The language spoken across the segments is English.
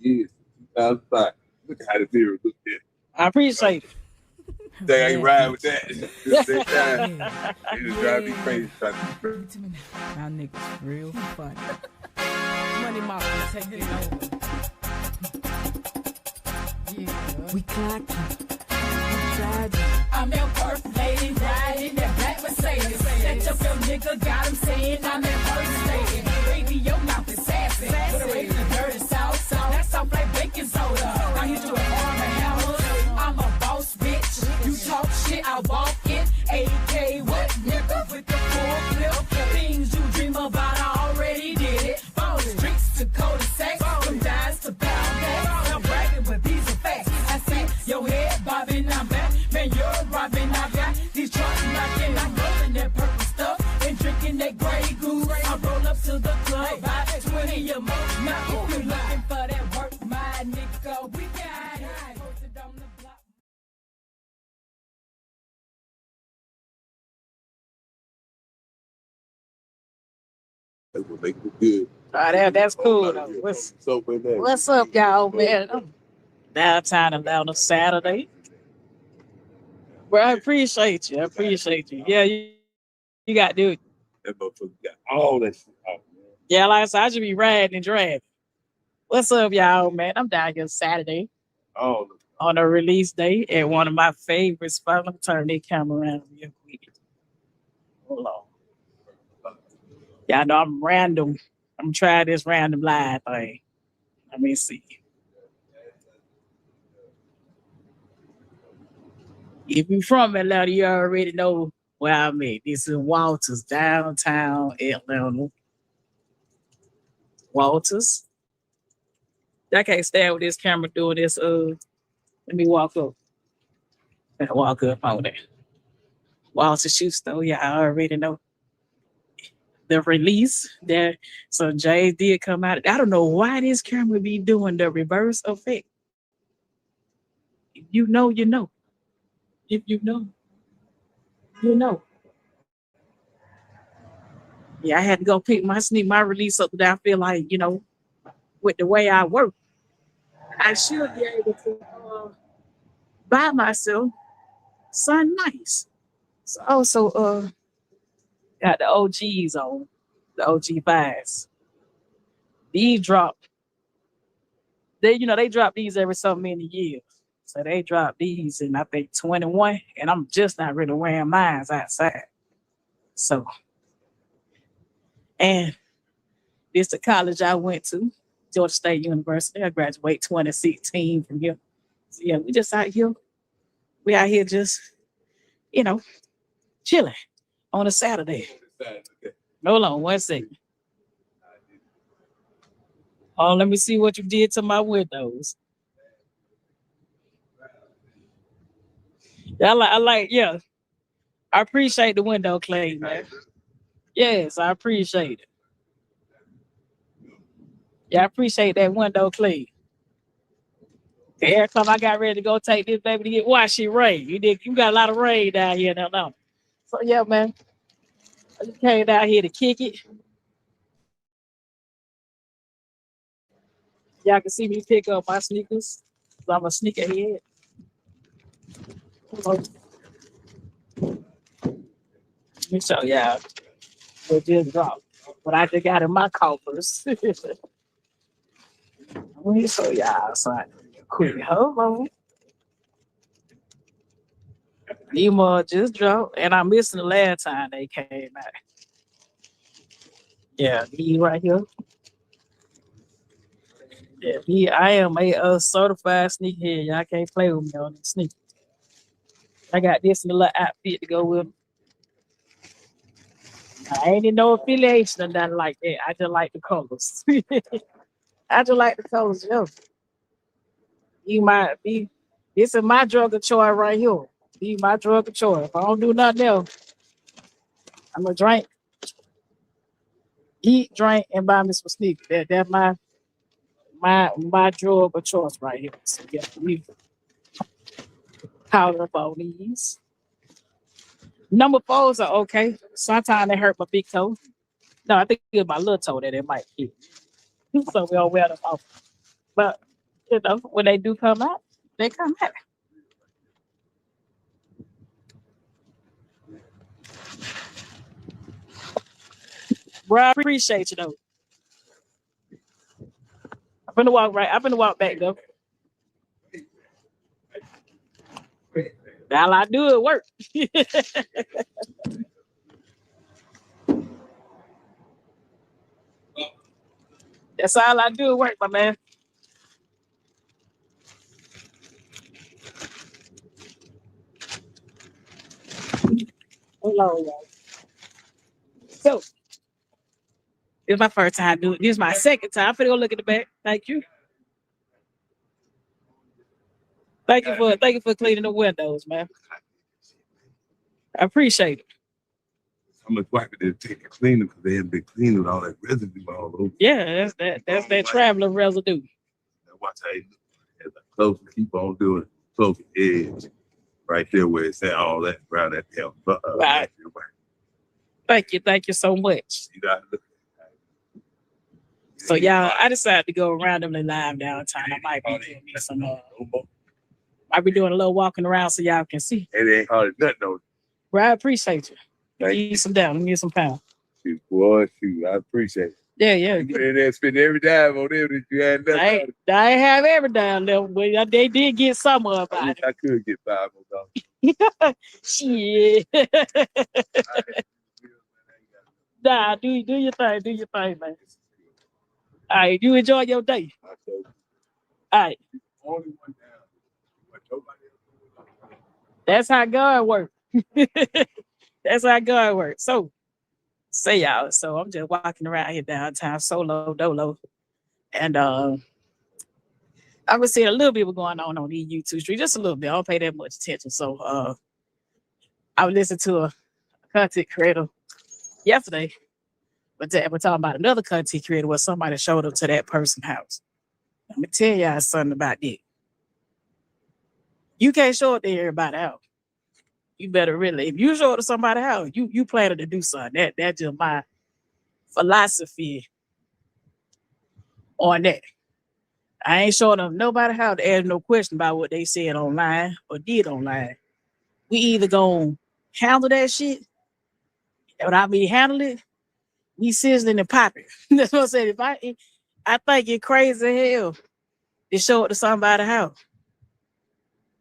years, 2005. Look at how the mirror look at. I appreciate it. They ain't ride with that. This they time. Yeah. They just drive me crazy trying to Give it to me now. Y'all niggas real funny. Money Mafia taking over. Yeah. We clocking. I'm your first lady riding that black Mercedes. Set up your nigga, got him saying I'm that first lady. Baby, your mouth is sassy. Put a raise in the dirty south. That soft like baking soda. I hit you with arm and hammers. I'm a boss, bitch. You talk shit, I walk it. AK, what nigga with the full clip? Things you dream about, I already did it. From the streets to cul-de-sacs, from dimes to pound bags. I'm bragging, but these are facts. I see your head bobbing, I'm back. Man, you're robbing, I got these trucks knocking. I'm rolling that purple stuff and drinking that Grey Goose. I roll up to the club, buy 20 or more. Now, if you looking for that work, my nigga, we got it. Posted on the block. That will make it good. That's cool though. What's up, y'all, man? Downtown Atlanta Saturday. Well, I appreciate you. Yeah, you got to do it. That motherfucker got all that shit out, man. Yeah, like I said, I should be riding and driving. What's up, y'all, man? I'm down here Saturday All of it. on a release day at one of my favorite spots. Let me turn this camera around real quick. Hold on. Y'all know I'm random. I'm trying this random live thing. Let me see. If you're from Atlanta, you already know where I'm at. This is Walters, downtown Atlanta. Walters. I can't stand with this camera doing this. Let me walk up. I walk up on there. Walters Shoe Store. Yeah, I already know the release there. So Jay did come out. I don't know why this camera be doing the reverse effect. If you know, you know. If you know, you know. Yeah, I had to go pick my release up that I feel like, with the way I work, I should be able to buy myself something nice. So also got the OGs on, the OG fives. These drop. They drop these every so many years. So they dropped these in I think 21, and I'm just not really wearing mine outside. So, and this the college I went to, Georgia State University. I graduated 2016 from here. So yeah, we just out here. We out here just, chilling on a Saturday. Hold on one second. Oh, let me see what you did to my windows. I appreciate the window clean, man. Yes, I appreciate it. Yeah, I appreciate that window clean. Every time I got ready to go take this baby to get washed, it rain. You got a lot of rain down here now. So yeah, man. I just came down here to kick it. Y'all can see me pick up my sneakers. I'm a sneakerhead. Let me show y'all what just dropped. What I just got in my coffers. Let me show y'all something quick. Hold on. These just dropped, and I missed the last time they came out. Yeah, these right here. Yeah, I am a certified sneakerhead. Y'all can't play with me on these sneakers. I got this little outfit to go with. I ain't in no affiliation or nothing like that. I just like the colors. I just like the colors, yo. You might be. This is my drug of choice right here. Be my drug of choice. If I don't do nothing else, I'm gonna drink, eat, drink, and buy me some sneakers. That's my drug of choice right here. So yeah, we powder up on these. Number 4s are okay. Sometimes they hurt my big toe. No, I think it's my little toe that it might hit. So we don't wear them off. But You know, when they do come out, they come out. Bro, I appreciate you though. I'm gonna walk right. I'm gonna walk back though. All I do is work. That's all I do is work, my man. Hello, y'all. So it's my first time doing. This is my second time. I'm finna go look at the back. Thank you. Thank you for cleaning the windows, man. I appreciate it. How much wipe did it take to clean them because they haven't been cleaning with all that residue all over. Yeah, that's that traveler residue. That's why I tell you, as I close and keep on doing close the edge, right there where it's at all that around that tail. Right. Thank you so much. You got to look. So y'all, I decided to go randomly live downtown. I might be doing me some might be doing a little walking around so y'all can see. It ain't hard nothing though. Bro, I appreciate you. Thank Give you some down. Give me some pound. Shoot, boy, shoot, I appreciate it. Yeah. You put in there, spend every dime on them that you had nothing. I ain't have every down there, but they did get some of I it. wish I could get $5 more. Shit. Nah, do your thing. Do your thing, man. All right, you enjoy your day. All right. Only one down. But nobody else. That's how God works. That's how God works. So, say y'all. So I'm just walking around here downtown, solo dolo, and I've been seeing a little bit what's going on these YouTube streets, just a little bit. I don't pay that much attention. So I was listening to a content creator yesterday, but we're talking about another content creator where somebody showed up to that person's house. Let me tell y'all something about that. You can't show up to everybody's house. You better really, if you show up to somebody's house, you planning to do something. That's just my philosophy on that. I ain't showing up nobody house to ask no question about what they said online or did online. We either gonna handle that shit, and I mean handle it, we sizzling and popping. That's what I said. If I think it's crazy as hell to show up to somebody's house.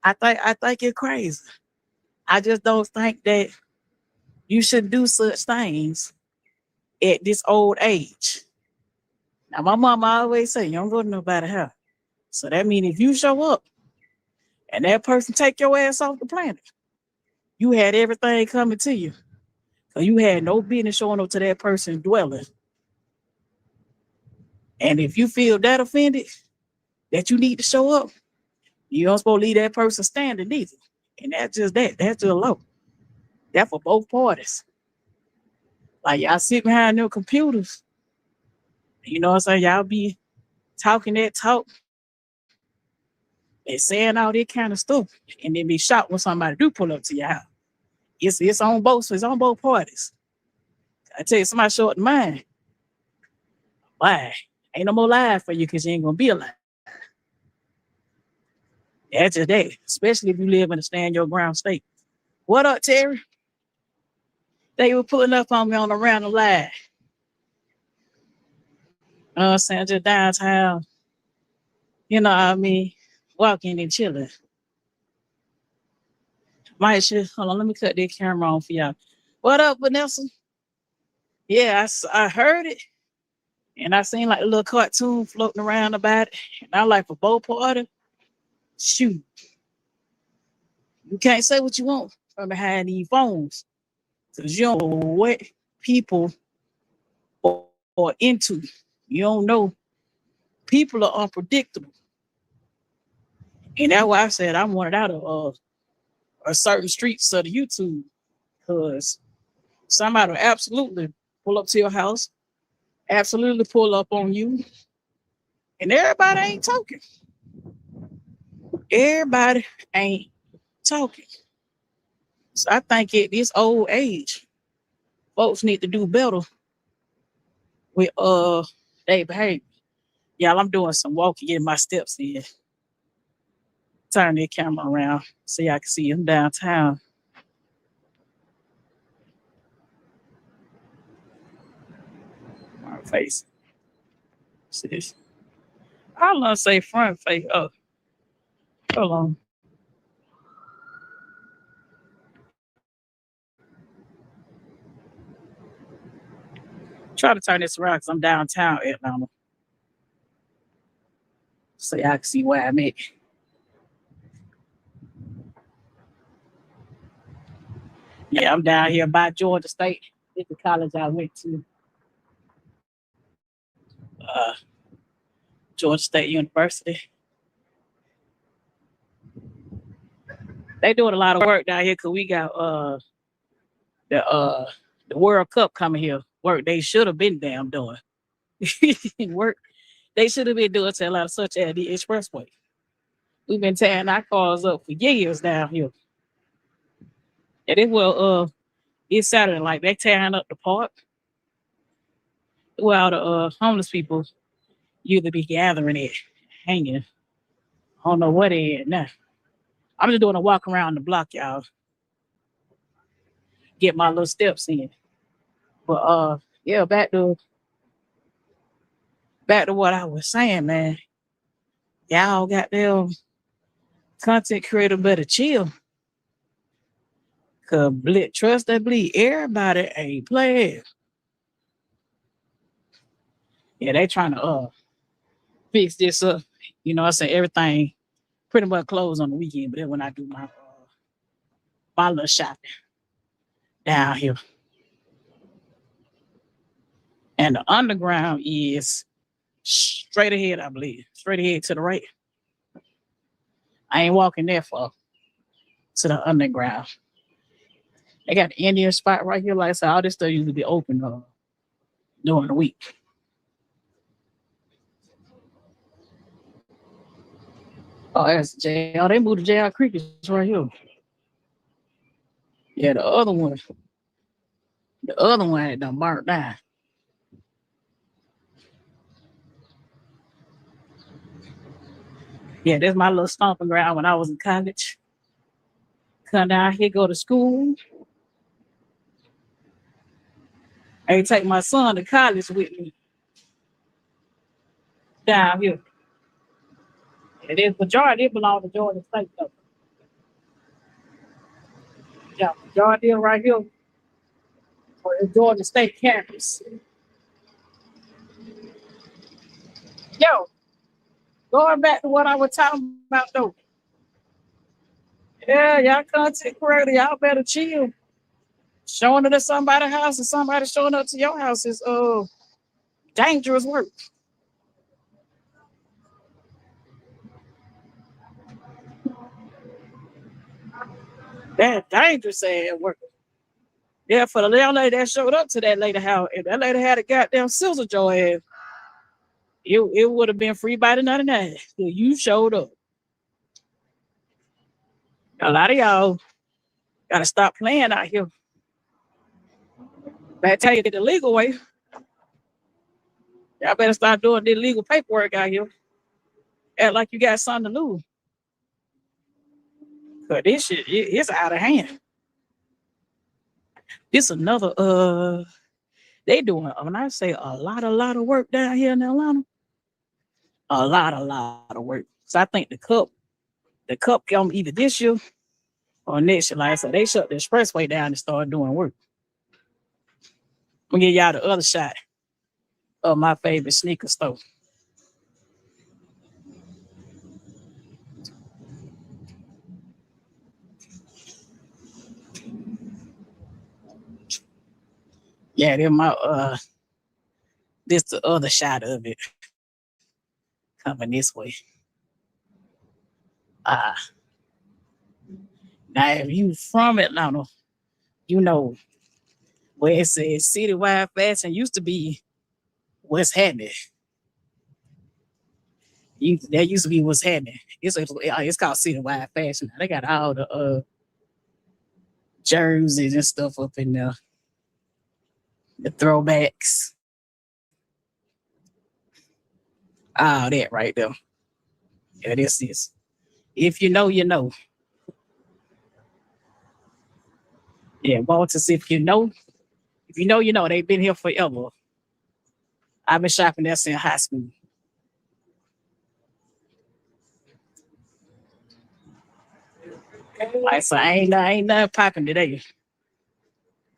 I think it's crazy. I just don't think that you should do such things at this old age. Now, my mama always say, you don't go to nobody's house. So that means if you show up and that person take your ass off the planet, you had everything coming to you. So you had no business showing up to that person's dwelling. And if you feel that offended, that you need to show up, you don't supposed to leave that person standing either. And that's just that. That's just low. That's for both parties. Like y'all sit behind their computers. You know what I'm saying? Y'all be talking that talk and saying all that kind of stuff. And then be shocked when somebody do pull up to your house. It's on both parties. I tell you, somebody show up to mine. Why? Ain't no more life for you because you ain't gonna be alive. That's just that, especially if you live in a stand your ground state. What up, Terry? They were pulling up on me on the random live. I'm saying, just downtown. You know what I mean? Walking and chilling. Hold on, let me cut this camera on for y'all. What up, Vanessa? Yeah, I heard it. And I seen like a little cartoon floating around about it. And I like for both parties. Shoot. You can't say what you want from behind these phones. Because you don't know what people are into. You don't know. People are unpredictable. And that's why I said I wanted out of a certain streets of the YouTube. Because somebody will absolutely pull up to your house, absolutely pull up on you. And everybody ain't talking. Everybody ain't talking. So I think at this old age, folks need to do better with their behavior. Y'all, I'm doing some walking, getting my steps in. turn the camera around so y'all can see him downtown. Front face. See this? I don't say front face. Oh, hold on. Try to turn this around because I'm downtown Atlanta. So y'all can see where I'm at. Yeah, I'm down here by Georgia State. It's the college I went to. Georgia State University. They doing a lot of work down here because we got the World Cup coming here. Work they should have been damn doing. Work they should have been doing to a lot of such as the expressway. We've been tearing our cars up for years down here. And it will it's Saturday, like they tearing up the park. Well, the homeless people usually be gathering it, hanging. I don't know what they at now. I'm just doing a walk around the block, y'all. Get my little steps in. But yeah, back to what I was saying, man. Y'all got them content creator better chill. Cause trust that bleed. Everybody ain't playing. Yeah, they trying to fix this up. You know, I say everything pretty much closed on the weekend, but then when I do my little shopping down here. And the underground is straight ahead, I believe. Straight ahead to the right. I ain't walking that far to the underground. They got the Indian spot right here. Like I said, all this stuff usually be open during the week. Oh, that's jail. They moved to Jail Creek. It's right here. Yeah, the other one had done burnt down. Yeah, that's my little stomping ground when I was in college. Come down here, go to school. I take my son to college with me down here. It is majority, it belongs to Georgia State though. Yeah, majority right here for the Georgia State campus. Yo, going back to what I was talking about though. Yeah, y'all content creator, y'all better chill. Showing up at somebody's house and somebody showing up to your house is dangerous work. That's dangerous at work. Yeah, for the little lady that showed up to that lady house, if that lady had a goddamn scissor jaw ass, it would have been free by the 99. You showed up. A lot of y'all gotta stop playing out here. Better tell you the legal way. Y'all better start doing the legal paperwork out here. Act like you got something to lose. Cause this shit, it's out of hand. This another they doing, when I say a lot of work down here in Atlanta. A lot of work. So I think the cup come either this year or next year. Like I said, they shut the expressway down and started doing work. I'm gonna give y'all the other shot of my favorite sneaker store. Yeah, then this the other shot of it coming this way. Now if you from Atlanta, you know where it says Citywide Fashion used to be what's happening. That used to be what's happening. It's called Citywide Fashion. They got all the jerseys and stuff up in there. The throwbacks. All that right there. Yeah, this is. If you know, you know. Yeah, Walters, if you know, you know. They've been here forever. I've been shopping there since high school. Like, so I ain't nothing popping today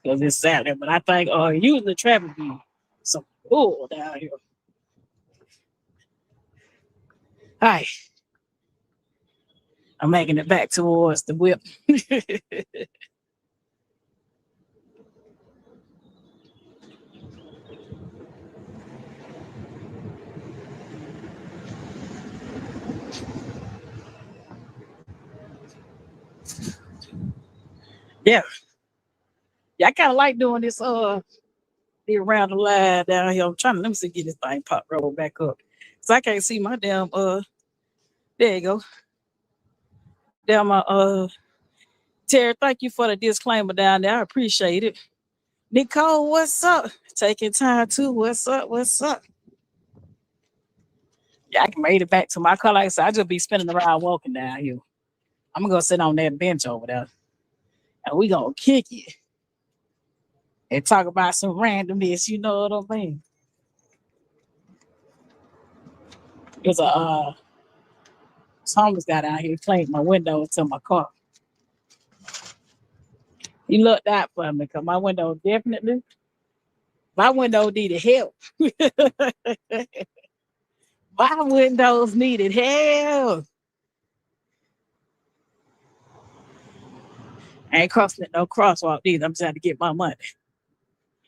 because it's Saturday. But I think usually traffic be some bull down here. All right, I'm making it back towards the whip. Yeah, I kind of like doing this be around the line down here. I'm trying to let me see get this thing pop roll back up. So I can't see my damn there you go. Damn my Terry, thank you for the disclaimer down there. I appreciate it. Nicole, what's up? Taking time too. What's up? What's up? Yeah, I can made it back to my car. Like I said, I just be spinning around walking down here. I'm gonna go sit on that bench over there. And we gonna kick it. And talk about some randomness, you know what I mean? There's a homeless guy down here cleaned my window to my car. He looked out for me because my window needed help. My windows needed help. I ain't crossing no crosswalk either. I'm trying to get my money.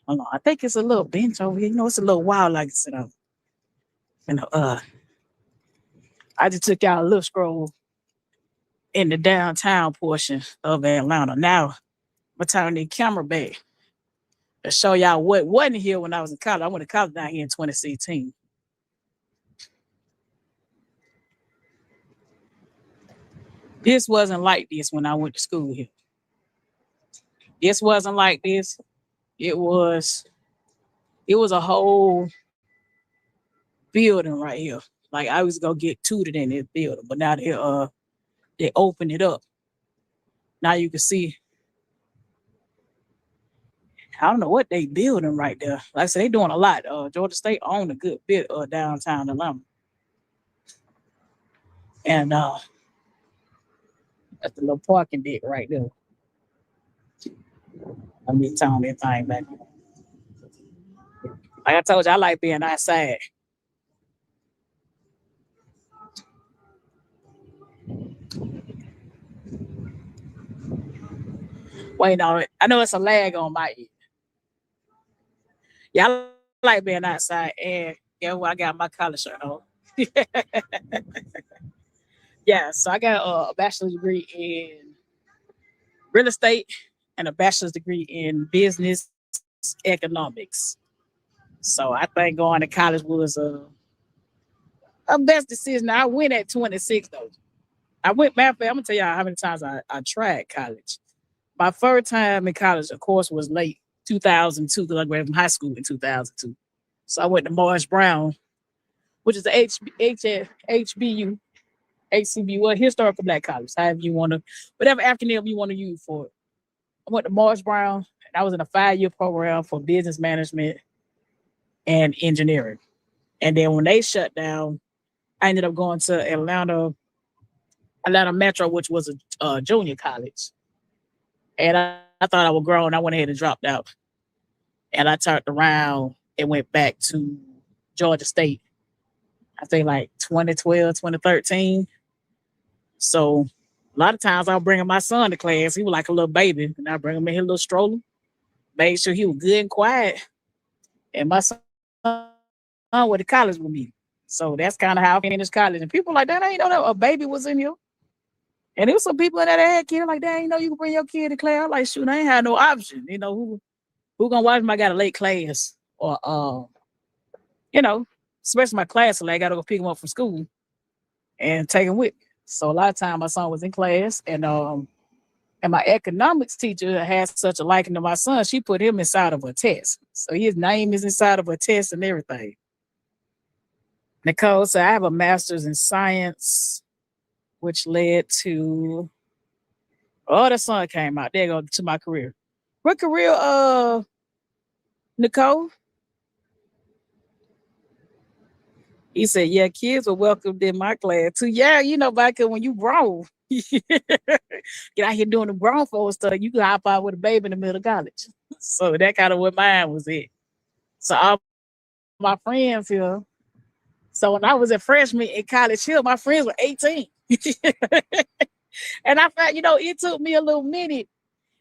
Hold on. I think it's a little bench over here. You know, it's a little wild like sit on. You know, I just took out a little scroll in the downtown portion of Atlanta. Now, I'm gonna turn the camera back to show y'all what wasn't here when I was in college. I went to college down here in 2016. This wasn't like this when I went to school here. This wasn't like this. It was a whole building right here. Like I was gonna get tutored in this building, but now they opened it up. Now you can see. I don't know what they building right there. Like I said, they doing a lot. Georgia State owned a good bit of downtown Atlanta. And that's the little parking deck right there. Let me turn that thing back. Like I told you, I like being outside. Wait on it. I know it's a lag on my end. Yeah, I like being outside. And yeah, well, I got my collar shirt on. Yeah, so I got a bachelor's degree in real estate and a bachelor's degree in business economics. So I think going to college was a best decision. I went at 26 though. I'm gonna tell y'all how many times I tried college. My first time in college, of course, was late 2002 because I graduated from high school in 2002. So I went to Morris Brown, which is the HBU, HCBU, historical black college, however you want to, whatever acronym you want to use for it. I went to Morris Brown, and I was in a 5-year program for business management and engineering. And then when they shut down, I ended up going to Atlanta Metro, which was a junior college. And I thought I was grown. I went ahead and dropped out. And I turned around and went back to Georgia State, I think like 2012, 2013. So a lot of times I was bringing my son to class. He was like a little baby. And I bring him in his little stroller, made sure he was good and quiet. And my son went to college with me. So that's kind of how I finished college. And people like, that ain't know that a baby was in here. And there was some people in that had kids like, that ain't know you can bring your kid to class. I'm like, shoot, I ain't had no option. You know, who gonna watch me? I got a late class or, you know, especially my class, so I got to go pick him up from school and take him with me. So a lot of time my son was in class, and my economics teacher has such a liking to my son, she put him inside of a test. So his name is inside of a test and everything. Nicole said, I have a master's in science which led to the sun came out. There go to my career. What career, Nicole? He said, yeah, kids were welcomed in my class too. Yeah, back when you grown, get out here doing the grown folks stuff, you can hop out with a baby in the middle of college. So that kind of what mine was it. So all my friends here. So when I was a freshman in College Hill, my friends were 18. And I found, it took me a little minute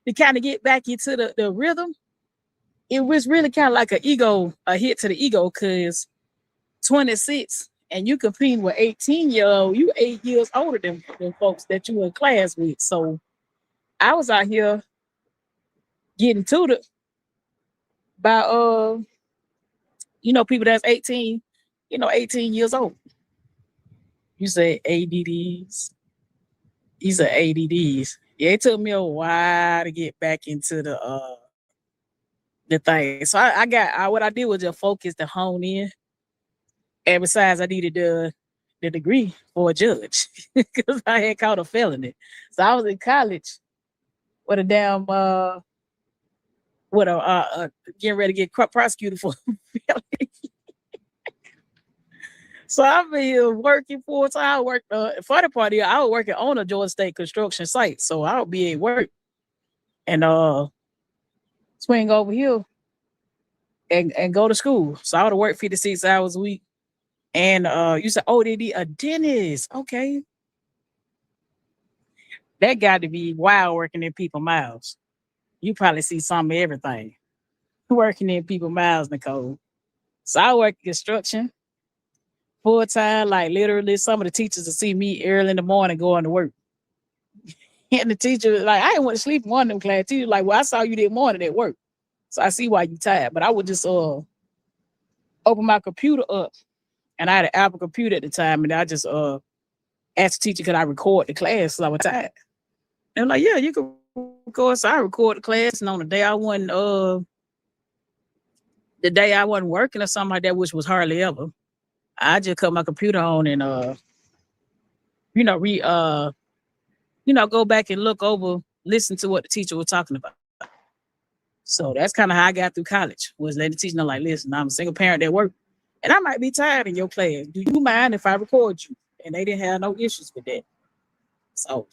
to kind of get back into the rhythm. It was really kind of like a hit to the ego, because 26 and you competing with 18-year-old, you 8 years older than folks that you were in class with. So I was out here getting tutored by people that's 18, 18 years old. You say ADDs. These are ADDs. Yeah, it took me a while to get back into the thing. So I got what I did was just focus to hone in. And besides, I needed the degree for a judge because I had caught a felony. So I was in college with a damn getting ready to get prosecuted for felony. So I've been here working full time. I worked funny part here, I was working on a Georgia State construction site. So I'll be at work and swing over here and go to school. So I would work 56 hours a week. And you said, oh, they need a dentist. Okay. That got to be wild working in people's mouths. You probably see some of everything working in people's mouths, Nicole. So I work construction full time, like literally some of the teachers will see me early in the morning going to work. And the teacher, like, I didn't want to sleep in one of them class. Teacher, like, well, I saw you this morning at work. So I see why you tired. But I would just open my computer up. And I had an Apple computer at the time, and I just asked the teacher, could I record the class because I was tired? And I'm like, yeah, you can record. So I record the class, and on the day I wasn't working or something like that, which was hardly ever, I just cut my computer on and go back and look over, listen to what the teacher was talking about. So that's kind of how I got through college, was letting the teacher know, like, listen, I'm a single parent at work. And I might be tired in your class. Do you mind if I record you? And they didn't have no issues with that. So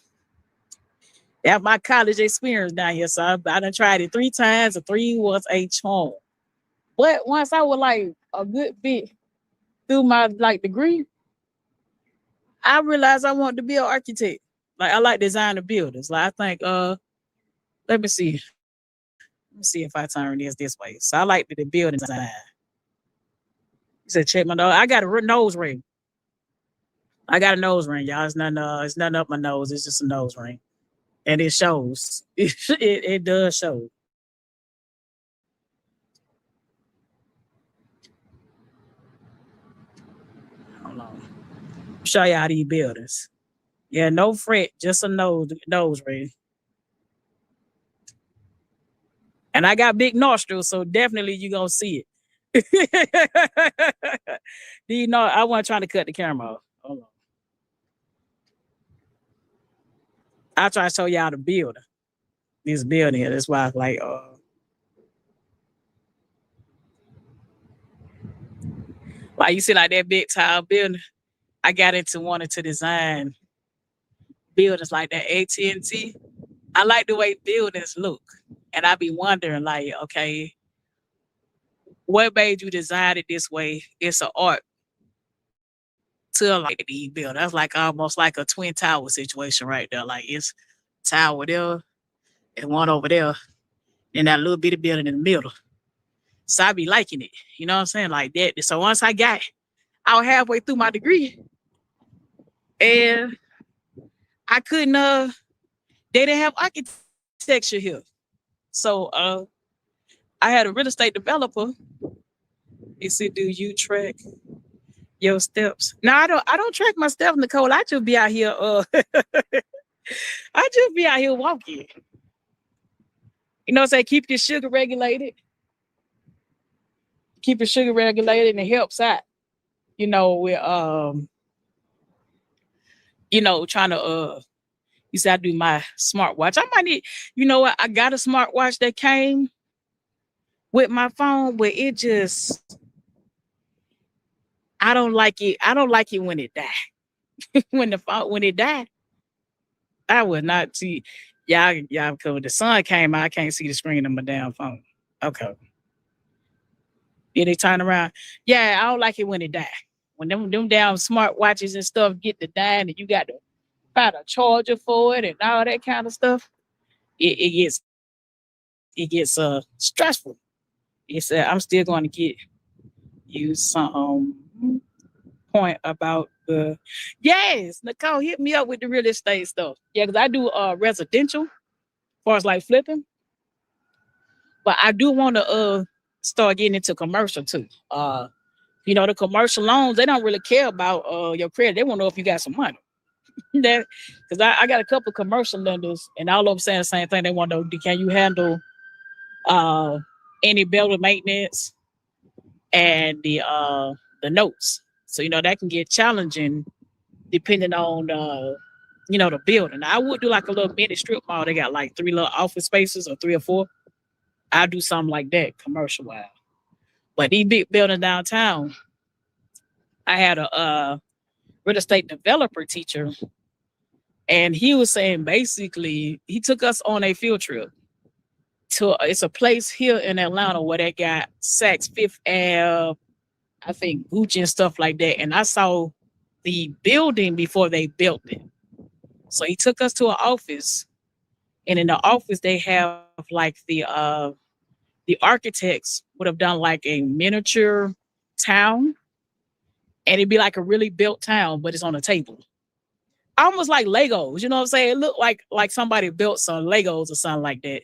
that's my college experience down here. So I done tried it 3 times, and 3 was a charm. But once I was like a good bit through my degree, I realized I wanted to be an architect. Like I like designing buildings. Like I think, let me see if I turn this way. So I like the building design. Said, check my nose. I got a nose ring. I got a nose ring, y'all. It's nothing up my nose. It's just a nose ring. And it shows. It does show. Hold on. Show y'all these buildings. Yeah, no fret, just a nose ring. And I got big nostrils, so definitely you're gonna see it. I wasn't trying to cut the camera off. Hold on. I'll try to show y'all the building. This building here. That's why I was like, like you see, like that big tall building. I got into wanting to design buildings like that AT&T. I like the way buildings look, and I be wondering, like, okay, what made you design it this way? It's an art to like the building. That's like almost like a twin tower situation right there. Like it's tower there and one over there, and that little bitty building in the middle. So I be liking it. You know what I'm saying? Like that. So once I was halfway through my degree, and I couldn't they didn't have architecture here. So I had a real estate developer. He said, do you track your steps? No, I don't track my steps, Nicole. I just be out here I just be out here walking. You know what I'm saying? Keep your sugar regulated. Keep your sugar regulated, and it helps out. You know, with trying to you said I do my smartwatch. I might need, you know what? I got a smartwatch that came with my phone, but it just I don't like it. I don't like it when it die. when it died, I would not see. Y'all covered. The sun came out. I can't see the screen of my damn phone. Okay. Did they turn around? Yeah, I don't like it when it die. When them damn smart watches and stuff get to dying and you got to find a charger for it and all that kind of stuff, it gets stressful. It's I'm still going to get you some point about the Nicole hit me up with the real estate stuff. Yeah, because I do residential as far as like flipping, but I do want to start getting into commercial too. The commercial loans, they don't really care about your credit. They want to know if you got some money. That because I got a couple commercial lenders and all of them saying the same thing. They want to know, can you handle any building maintenance and the notes? So that can get challenging depending on the building. I would do like a little mini strip mall. They got like 3 little office spaces or 3 or 4. I do something like that commercial wise. But these big buildings downtown, I had a real estate developer teacher, and he was saying basically he took us on a field trip to it's a place here in Atlanta where they got Saks Fifth Ave, I think Gucci and stuff like that. And I saw the building before they built it. So he took us to an office, and in the office they have like the architects would have done like a miniature town, and it'd be like a really built town, but it's on a table. Almost like Legos, you know what I'm saying? It looked like somebody built some Legos or something like that.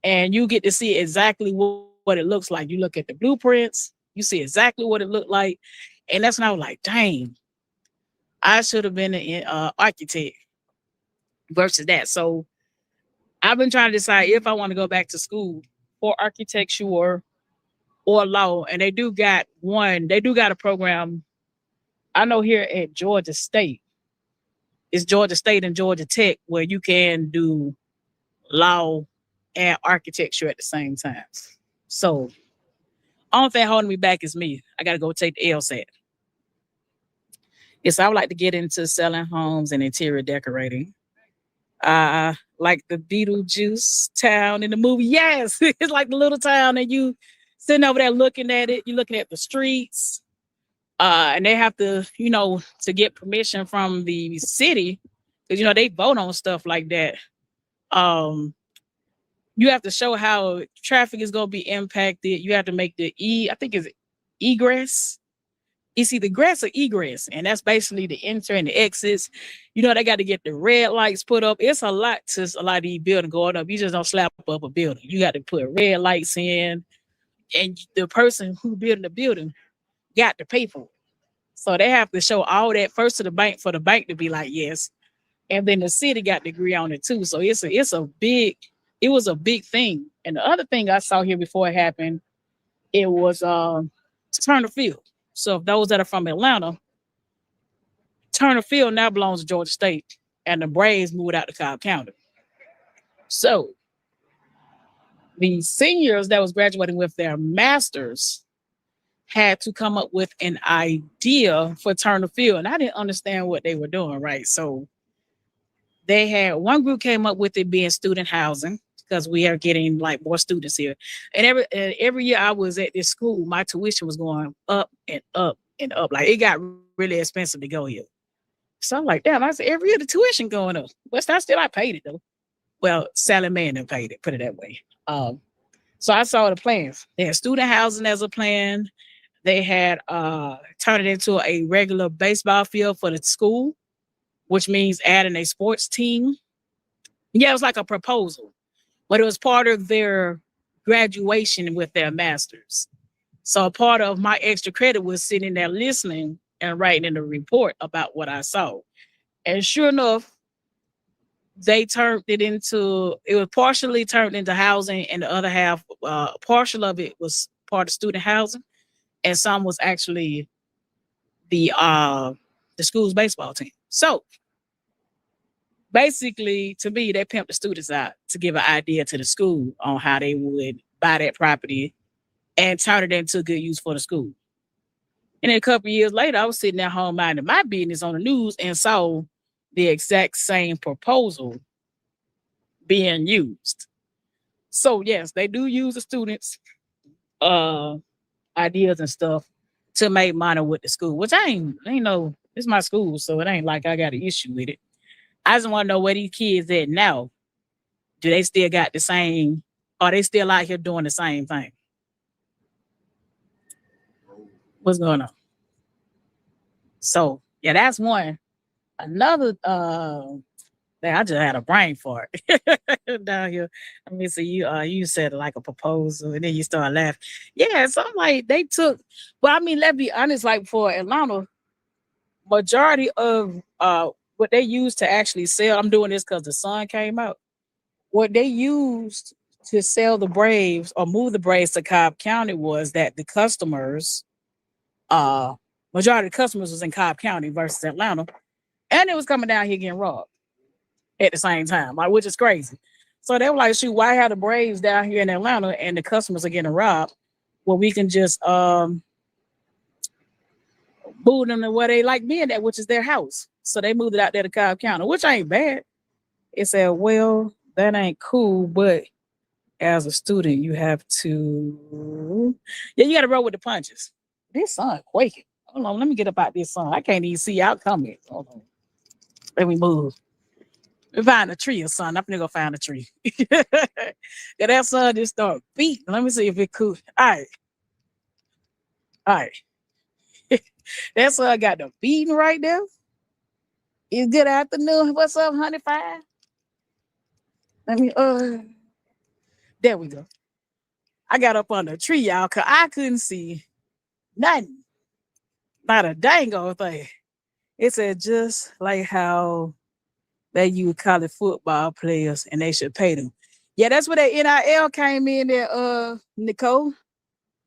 And you get to see exactly what it looks like. You look at the blueprints, you see exactly what it looked like. And that's when I was like, dang, I should have been an architect versus that. So I've been trying to decide if I want to go back to school for architecture or law. And they do got a program, I know here at Georgia State. It's Georgia State and Georgia Tech where you can do law and architecture at the same time. So only thing holding me back is me. I got to go take the LSAT. Yes, I would like to get into selling homes and interior decorating. Like the Beetlejuice town in the movie. Yes, it's like the little town and you sitting over there looking at it. You're looking at the streets. And they have to, to get permission from the city, because, they vote on stuff like that. You have to show how traffic is going to be impacted. You have to make I think it's egress. It's either grass or egress. And that's basically the enter and the exits. They got to get the red lights put up. It's a lot to a lot of these buildings going up. You just don't slap up a building. You got to put red lights in. And the person who building the building got to pay for it. So they have to show all that first to the bank for the bank to be like, yes. And then the city got to agree on it too. So it was a big thing. And the other thing I saw here before it happened, it was Turner Field. So if those that are from Atlanta, Turner Field now belongs to Georgia State, and the Braves moved out to Cobb County. So the seniors that was graduating with their masters had to come up with an idea for Turner Field, and I didn't understand what they were doing, right? So they had one group came up with it being student housing, because we are getting like more students here. And every year I was at this school, my tuition was going up and up and up. Like it got really expensive to go here. So I'm like, damn, I said, every year the tuition going up. But I paid it though. Well, Sally Mann paid it, put it that way. So I saw the plans. They had student housing as a plan. They had turned it into a regular baseball field for the school, which means adding a sports team. Yeah, it was like a proposal, but it was part of their graduation with their masters. So a part of my extra credit was sitting there listening and writing in the report about what I saw. And sure enough, they turned it was partially turned into housing, and the other half, partial of it was part of student housing, and some was actually the school's baseball team. So basically, to me, they pimp the students out to give an idea to the school on how they would buy that property and turn it into good use for the school. And then a couple of years later, I was sitting at home minding my business on the news and saw the exact same proposal being used. So yes, they do use the students' ideas and stuff to make money with the school, which I ain't know, it's my school, so it ain't like I got an issue with it. I just want to know where these kids at now. Do they still got the same, are they still out here doing the same thing? What's going on? So yeah, that's one. Another I just had a brain fart down here. Let me see, you said like a proposal and then you start laughing. Yeah, so I'm like they took, well, I mean, let's be honest, like for Atlanta, majority of what they used to actually sell, I'm doing this because the sun came out. What they used to sell the Braves or move the Braves to Cobb County was that the customers, majority of the customers was in Cobb County versus Atlanta, and it was coming down here getting robbed at the same time, like, which is crazy. So they were like, shoot, why have the Braves down here in Atlanta and the customers are getting robbed? Well, we can just move them to where they like being at, which is their house. So they moved it out there to Cobb County, which ain't bad. It said, well, that ain't cool, but as a student, you have to, yeah, you got to roll with the punches. This sun quaking. Hold on, let me get up out this sun. I can't even see out coming. Hold on. Let me move. We find a tree or something. I'm gonna go find a tree. Yeah, that sun just start beating. Let me see if it cool. All right. That sun got the beating right there. It's good afternoon. What's up, 105? Let me there we go. I got up on the tree, y'all, cause I couldn't see nothing. Not a dang old thing. It said just like how they use college football players and they should pay them. Yeah, that's where that NIL came in there, Nicole.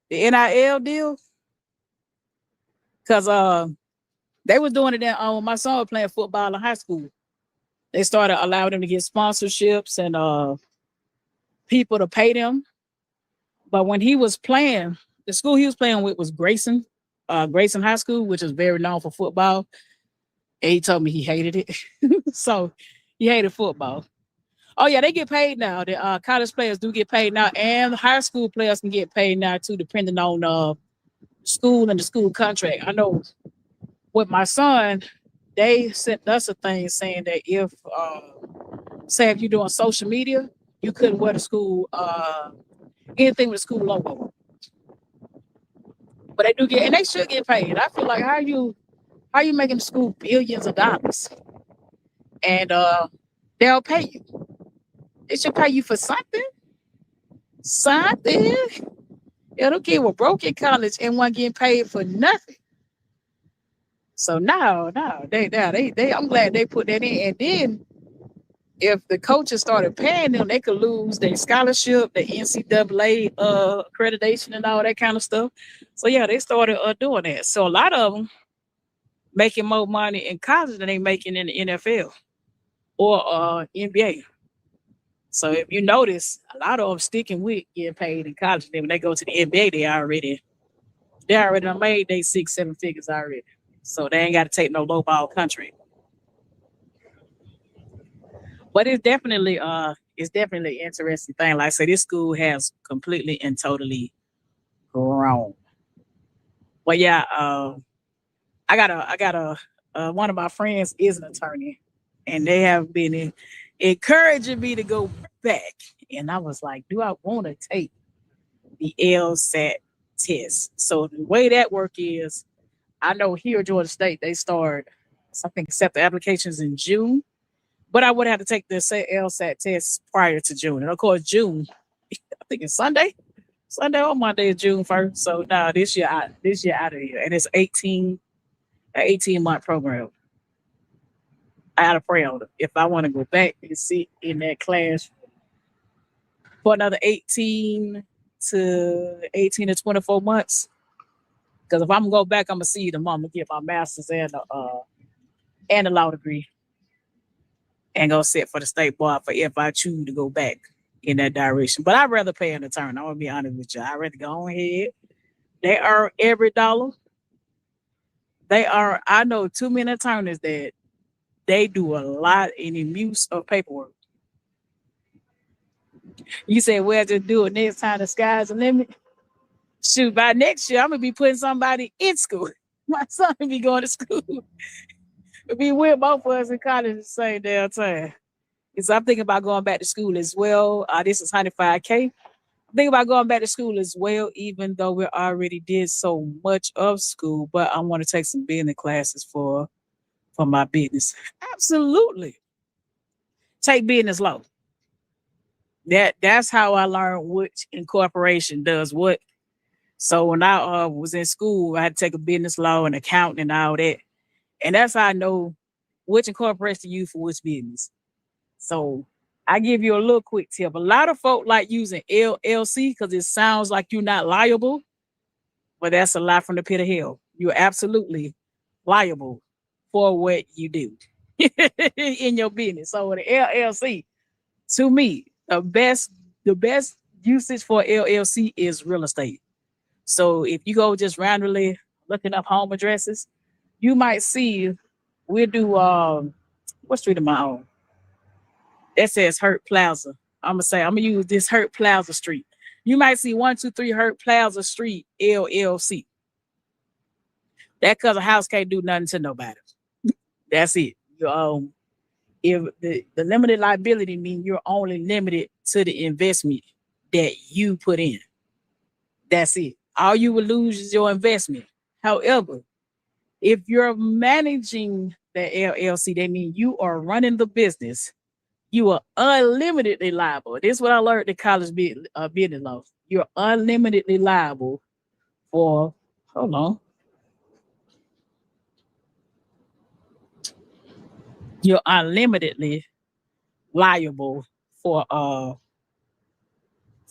The NIL deal. Cause they was doing it when my son was playing football in high school. They started allowing them to get sponsorships and people to pay them. But when he was playing, the school he was playing with was Grayson High School, which is very known for football. And he told me he hated it. So he hated football. Oh yeah, they get paid now. The college players do get paid now, and high school players can get paid now too, depending on school and the school contract. I know with my son, they sent us a thing saying that if you're doing social media, you couldn't wear the school anything with the school logo. But they do get, and they should get paid. I feel like how you making the school billions of dollars, and they'll pay you. They should pay you for something. Something. Yeah, them kids were broke in college and weren't getting paid for nothing. So no, they I'm glad they put that in. And then if the coaches started paying them, they could lose their scholarship, the NCAA accreditation and all that kind of stuff. So yeah, they started doing that. So a lot of them making more money in college than they making in the NFL or NBA. So if you notice, a lot of them sticking with getting paid in college. Then when they go to the NBA, they already made they 6-7 figures already. So they ain't got to take no low ball country. But it's definitely an interesting thing. Like I said, this school has completely and totally grown. But yeah, I got one of my friends is an attorney, and they have been encouraging me to go back. And I was like, do I want to take the LSAT test? So the way that work is, I know here at Georgia State, they start, I think, accept the applications in June, but I would have to take the LSAT test prior to June. And of course, June, I think it's Sunday or Monday is June 1st. So now this year out of here. And it's 18-month program. I had to pray on it. If I want to go back and sit in that class for another 18 to 24 months. Because if I'm gonna go back, I'm gonna see them. I'm gonna get my master's and the law degree. and go sit for the state bar for if I choose to go back in that direction. But I'd rather pay an attorney. I'm gonna be honest with you. I'd rather go ahead. They earn every dollar. I know too many attorneys that they do a lot in abuse of paperwork. You say, well, just do it next time, the sky's the limit. Shoot, by next year, I'm gonna be putting somebody in school. My son will be going to school. It'll be with both of us in college at the same damn time. Because I'm thinking about going back to school as well. This is 105K. I'm thinking about going back to school as well, even though we already did so much of school. But I want to take some business classes for my business. Absolutely. Take business law. That's how I learned which incorporation does what. So when I was in school, I had to take a business law and accounting and all that. And that's how I know which incorporation to use for which business. So I give you a little quick tip. A lot of folk like using LLC because it sounds like you're not liable, but that's a lie from the pit of hell. You're absolutely liable for what you do in your business. So the LLC, to me, the best usage for LLC is real estate. So if you go just randomly looking up home addresses, you might see we'll do what street am I on? That says Hurt Plaza. I'm gonna use this Hurt Plaza Street. You might see 123 Hurt Plaza Street LLC. That because a house can't do nothing to nobody. That's it. If the limited liability means you're only limited to the investment that you put in. That's it. All you will lose is your investment. However, if you're managing the LLC, that means you are running the business. You are unlimitedly liable. This is what I learned in college business law. You're unlimitedly liable for, hold on. You're unlimitedly liable for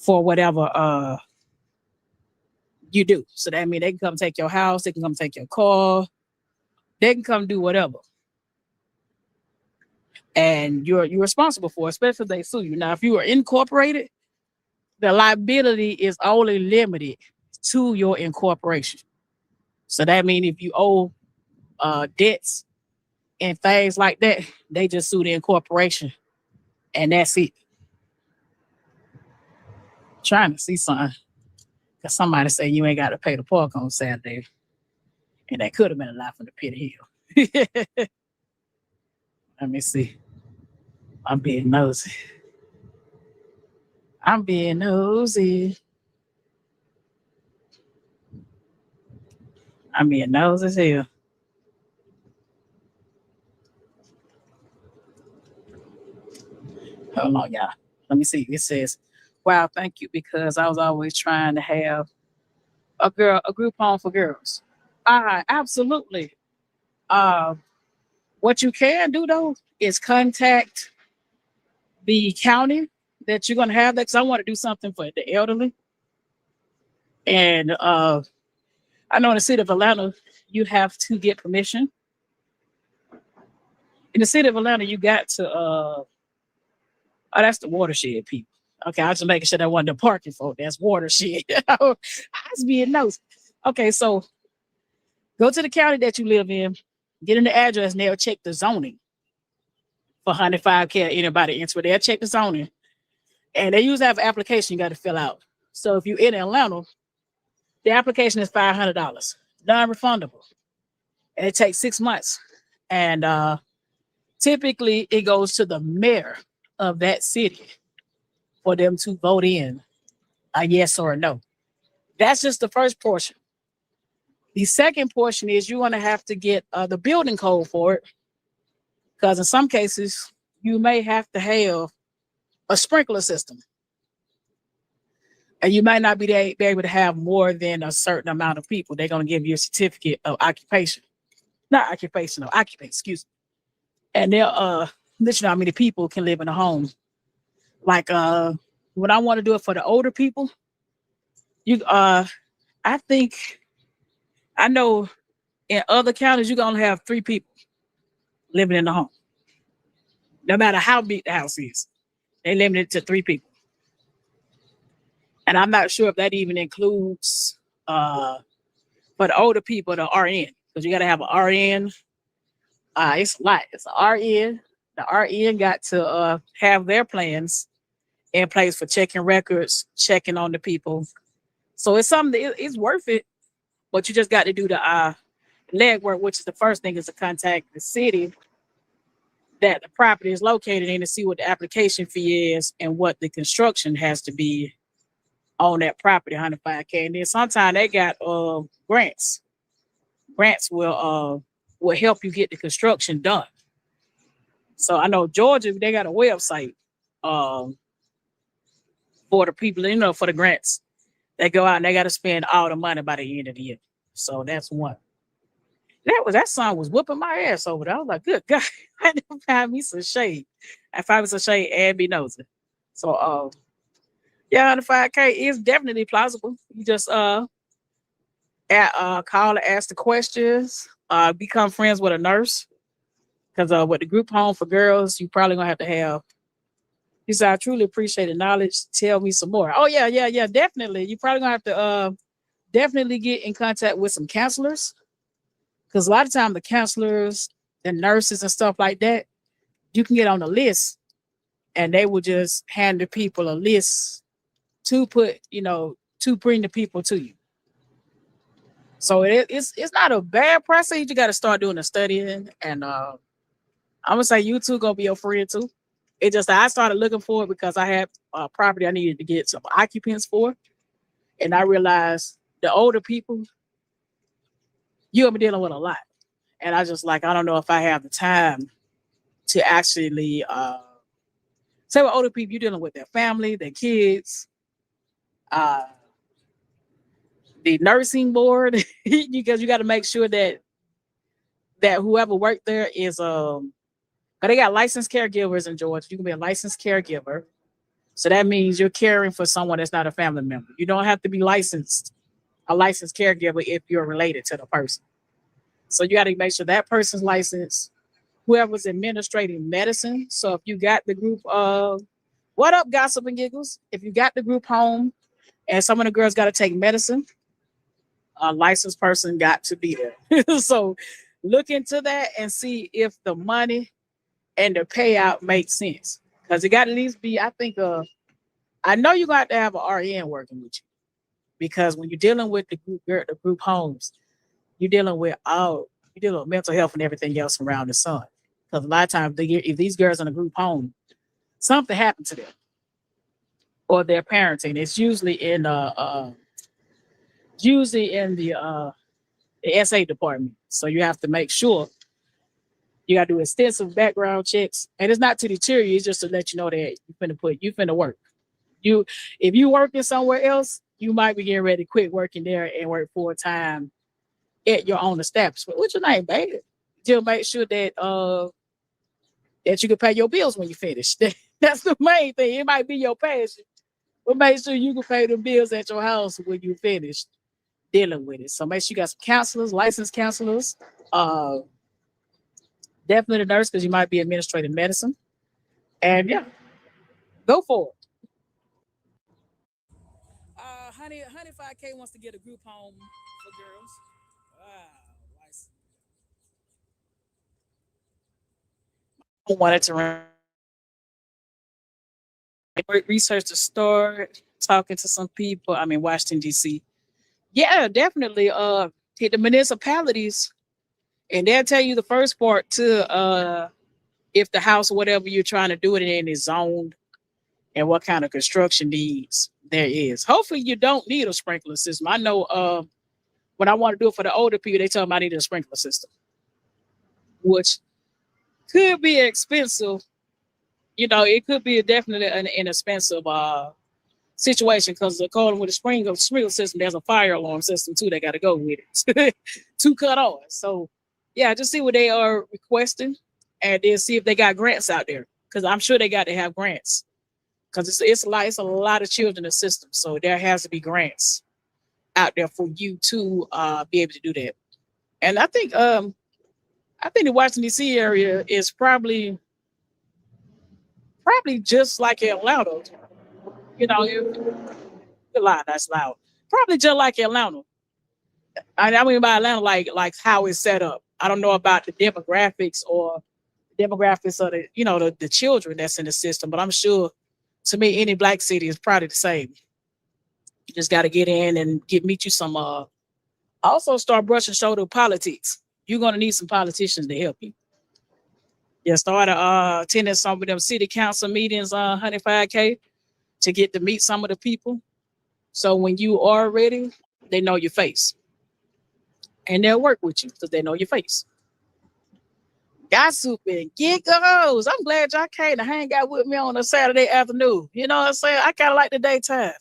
whatever you do. So that means they can come take your house, they can come take your car, they can come do whatever. And you're responsible for it, especially if they sue you. Now, if you are incorporated, the liability is only limited to your incorporation. So that means if you owe debts and things like that, they just sue the incorporation, and that's it. Trying to see something, because somebody say you ain't got to pay the park on Saturday, and that could have been a lie from the pit of hell. Let me see. I'm being nosy. I'm being nosy as hell. Hold on, y'all. Let me see. It says, wow, thank you, because I was always trying to have a group home for girls. Absolutely. What you can do though is contact the county that you're gonna have that, because I want to do something for the elderly. And I know in the city of Atlanta, you have to get permission. In the city of Atlanta, you got to oh, that's the watershed people. Okay, I was just making sure that wasn't the parking folk. That's watershed. I was being nosy. Okay, so go to the county that you live in, get in the address, and they'll check the zoning for 105K. Anybody enter, they'll check the zoning. And they usually have an application you got to fill out. So if you're in Atlanta, the application is $500, non-refundable. And it takes 6 months. And typically it goes to the mayor of that city for them to vote in a yes or a no. That's just the first portion. The second portion is you're going to have to get the building code for it, because in some cases you may have to have a sprinkler system, and you might not be able to have more than a certain amount of people. They're going to give you a certificate of occupation, not occupational, occupant, excuse me. And they'll let you know how many people can live in a home. Like when I want to do it for the older people, I know in other counties, you're going to have 3 people living in the home. no matter how big the house is. They limit it to 3 people. And I'm not sure if that even includes for the older people, the RN, because you got to have an RN. It's a lot. It's an RN. The RN got to have their plans in place for checking records, checking on the people. So it's something that it's worth it, but you just got to do the legwork, which is the first thing is to contact the city that the property is located in to see what the application fee is and what the construction has to be on that property, 105K. And then sometimes they got grants. Grants will help you get the construction done. So I know Georgia, they got a website for the people, for the grants. They go out and they got to spend all the money by the end of the year. So that's one. That song was whooping my ass over there. I was like, good God, I didn't find me some shade. I found me some shade and be nosy. So yeah, 105K is definitely plausible. You just call and ask the questions, become friends with a nurse. Because with the group home for girls, you probably gonna have to have. He said, I truly appreciate the knowledge. Tell me some more. Oh, yeah, definitely. You probably gonna have to definitely get in contact with some counselors. Because a lot of times the counselors and nurses and stuff like that, you can get on the list and they will just hand the people a list to put, to bring the people to you. So it's not a bad process. You got to start doing the studying. And I'm going to say you two going to be your friend too. It just, I started looking for it because I had a property I needed to get some occupants for. And I realized the older people, you'll be dealing with a lot. And I just I don't know if I have the time to actually say with older people, you're dealing with their family, their kids, the nursing board, because you got to make sure that whoever worked there is but they got licensed caregivers in Georgia. You can be a licensed caregiver. So that means you're caring for someone that's not a family member. You don't have to be a licensed caregiver if you're related to the person. So you got to make sure that person's licensed, whoever's administrating medicine. So if you got the group what up, Gossip and Giggles? If you got the group home and some of the girls got to take medicine, a licensed person got to be there. So look into that and see if the money and the payout makes sense. Because it got to at least be, I think, I know you got to have an RN working with you. Because when you're dealing with the group homes, you're dealing with mental health and everything else around the sun. Because a lot of times, if these girls in a group home, something happened to them or their parenting, it's usually in the SA department. So you have to make sure you got to do extensive background checks, and it's not to deter you; it's just to let you know that you finna work. If you working somewhere else, you might be getting ready to quit working there and work full time at your own establishment, which is not bad. Just make sure that that you can pay your bills when you finish. That's the main thing. It might be your passion, but make sure you can pay the bills at your house when you finish dealing with it. So make sure you got some counselors, licensed counselors, definitely a nurse because you might be administrating medicine. And yeah, go for it. 105K wants to get a group home for girls. I wanted to run research to start talking to some people. I'm in Washington, D.C. Yeah, definitely. Hit the municipalities, and they'll tell you the first part to if the house or whatever you're trying to do it in is zoned and what kind of construction needs there is. Hopefully, you don't need a sprinkler system. I know when I want to do it for the older people, they tell me I need a sprinkler system, which could be expensive. It could be definitely an expensive situation because according with the sprinkler system, there's a fire alarm system too. They got to go with it to cut on. So yeah, just see what they are requesting and then see if they got grants out there because I'm sure they got to have grants because it's a lot of children in the system. So there has to be grants out there for you to be able to do that. And I think the Washington D.C. area is probably Probably just like Atlanta. You know, a lot that's loud. Probably just like Atlanta. I mean by Atlanta, like how it's set up. I don't know about the demographics of the the children that's in the system, but I'm sure to me any black city is probably the same. You just got to get in and meet you some. Also start brushing shoulder with politics. You're gonna need some politicians to help you. Yeah, start attending some of them city council meetings on 105K to get to meet some of the people. So when you are ready, they know your face. And they'll work with you because they know your face. Gossip and giggles. I'm glad y'all came to hang out with me on a Saturday afternoon. You know what I'm saying? I kind of like the daytime.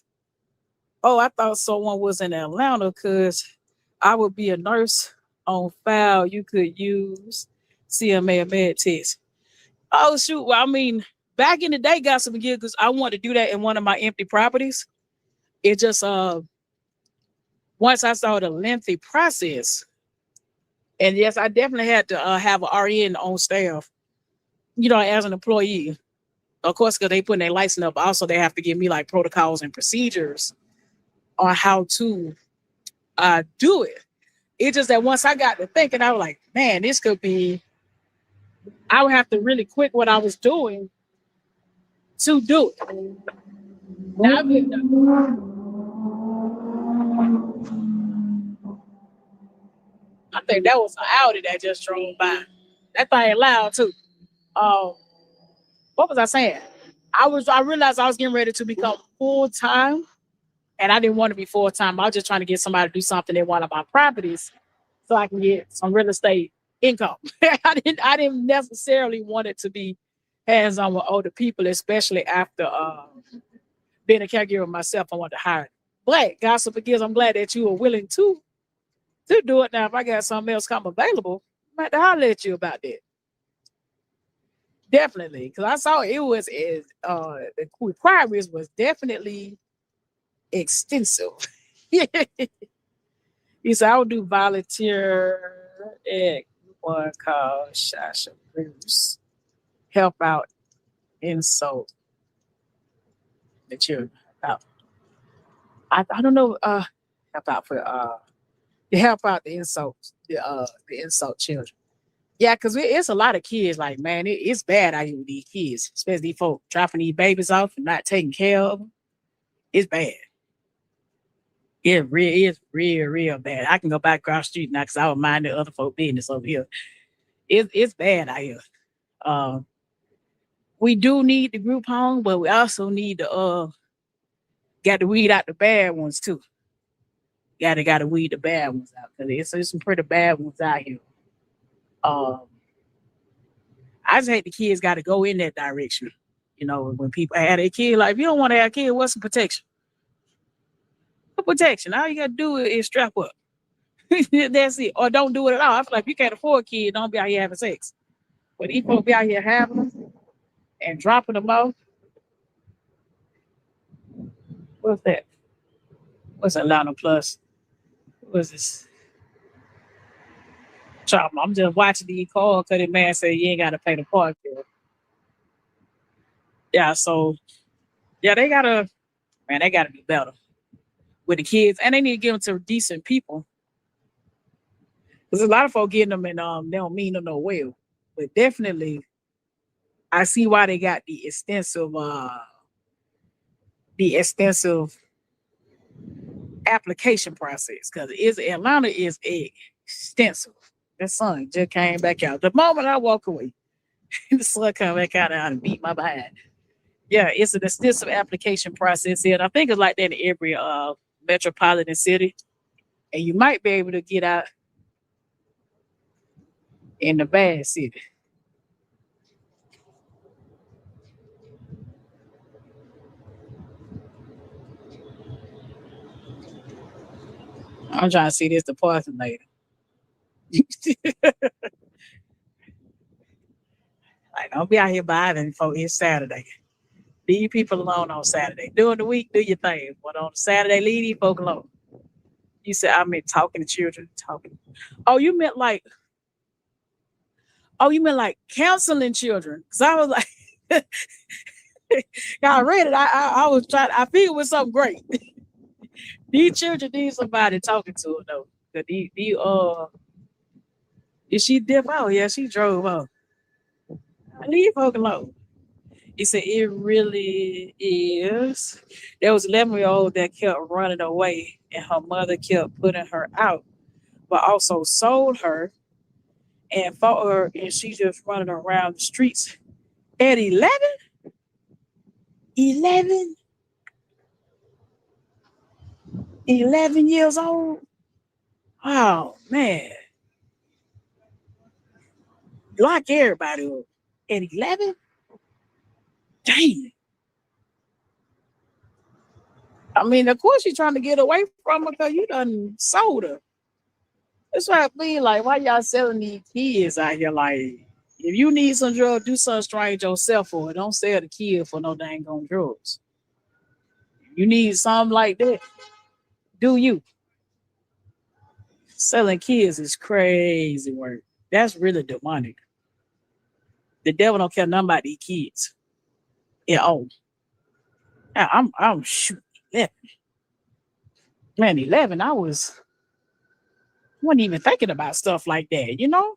Oh, I thought someone was in Atlanta because I would be a nurse on file. You could use CMA med test. Oh, shoot. Well, I mean, back in the day, Gossip and giggles, I wanted to do that in one of my empty properties. It just, once I saw the lengthy process, and yes, I definitely had to have an RN on staff, as an employee. Of course, because they putting their license up. Also, they have to give me like protocols and procedures on how to do it. It's just that once I got to thinking, I was like, man, this could be, I would have to really quit what I was doing to do it. Now, I think that was an Audi that just drove by. That thing loud too. What was I saying? I realized I was getting ready to become full-time, and I didn't want to be full-time. I was just trying to get somebody to do something in one of my properties so I can get some real estate income. I didn't necessarily want it to be hands-on with older people, especially after being a caregiver myself. I wanted to hire. But Gossip and Giggles, I'm glad that you were willing to do it. Now, if I got something else come available, I might holler at you about that. Definitely, because I saw it was the requirements was definitely extensive. He said, I would do volunteer at one called Shasha Bruce. Help out insult the children. I don't know, help out for to help out the insults, the insult children. Yeah, because it's a lot of kids. Like, man, it's bad out here with these kids, especially these folk dropping these babies off and not taking care of them. It's bad. It's real bad. I can go back across the street now because I don't mind the other folk business over here. It's bad out here. We do need the group home, but we also need to got to weed out the bad ones too. Got to weed the bad ones out because there's some pretty bad ones out here. I just hate the kids got to go in that direction. When people have a kid, like if you don't want to have a kid, what's the protection? What protection? All you got to do is strap up. That's it. Or don't do it at all. I feel like if you can't afford a kid, don't be out here having sex. But these folks be out here having them and dropping them off. What's that? What's Atlanta Plus? What's this? I'm just watching the call because the man said you ain't got to pay the park bill. Yeah, so yeah, they gotta do better with the kids, and they need to give them to decent people. Because a lot of folks getting them and they don't mean them no well. But definitely, I see why they got the extensive application process, because Atlanta is extensive. The sun just came back out. The moment I walk away, the sun come back out and beat my behind. Yeah, it's an extensive application process here. And I think it's like that in every metropolitan city. And you might be able to get out in the bad city. I'm trying to see this the parking later. Like, don't be out here vibing for it's Saturday. Leave people alone on Saturday. During the week, do your thing. But on Saturday, leave these folk alone. You said, I meant talking to children, talking. Oh, you meant like counseling children. Because I was like, I read it. I was trying. I feel it was something great. These children need somebody talking to them though. 'Cause did she dip out? Yeah, she drove out. Leave her alone. He said it really is. There was 11-year-old that kept running away, and her mother kept putting her out, but also sold her and fought her, and she just running around the streets at 11. 11 11 years old. Oh man, lock everybody up at 11. Dang. I mean, of course you're trying to get away from her because you done sold her. That's what I mean. Like, why y'all selling these kids out here? Like, if you need some drugs, do something strange yourself for it. Don't sell the kid for no dang on drugs. You need something like that. Do you? Selling kids is crazy work. That's really demonic. The devil don't care nothing about these kids. Yeah, oh. I'm shooting 11. Man, 11, I wasn't even thinking about stuff like that, you know?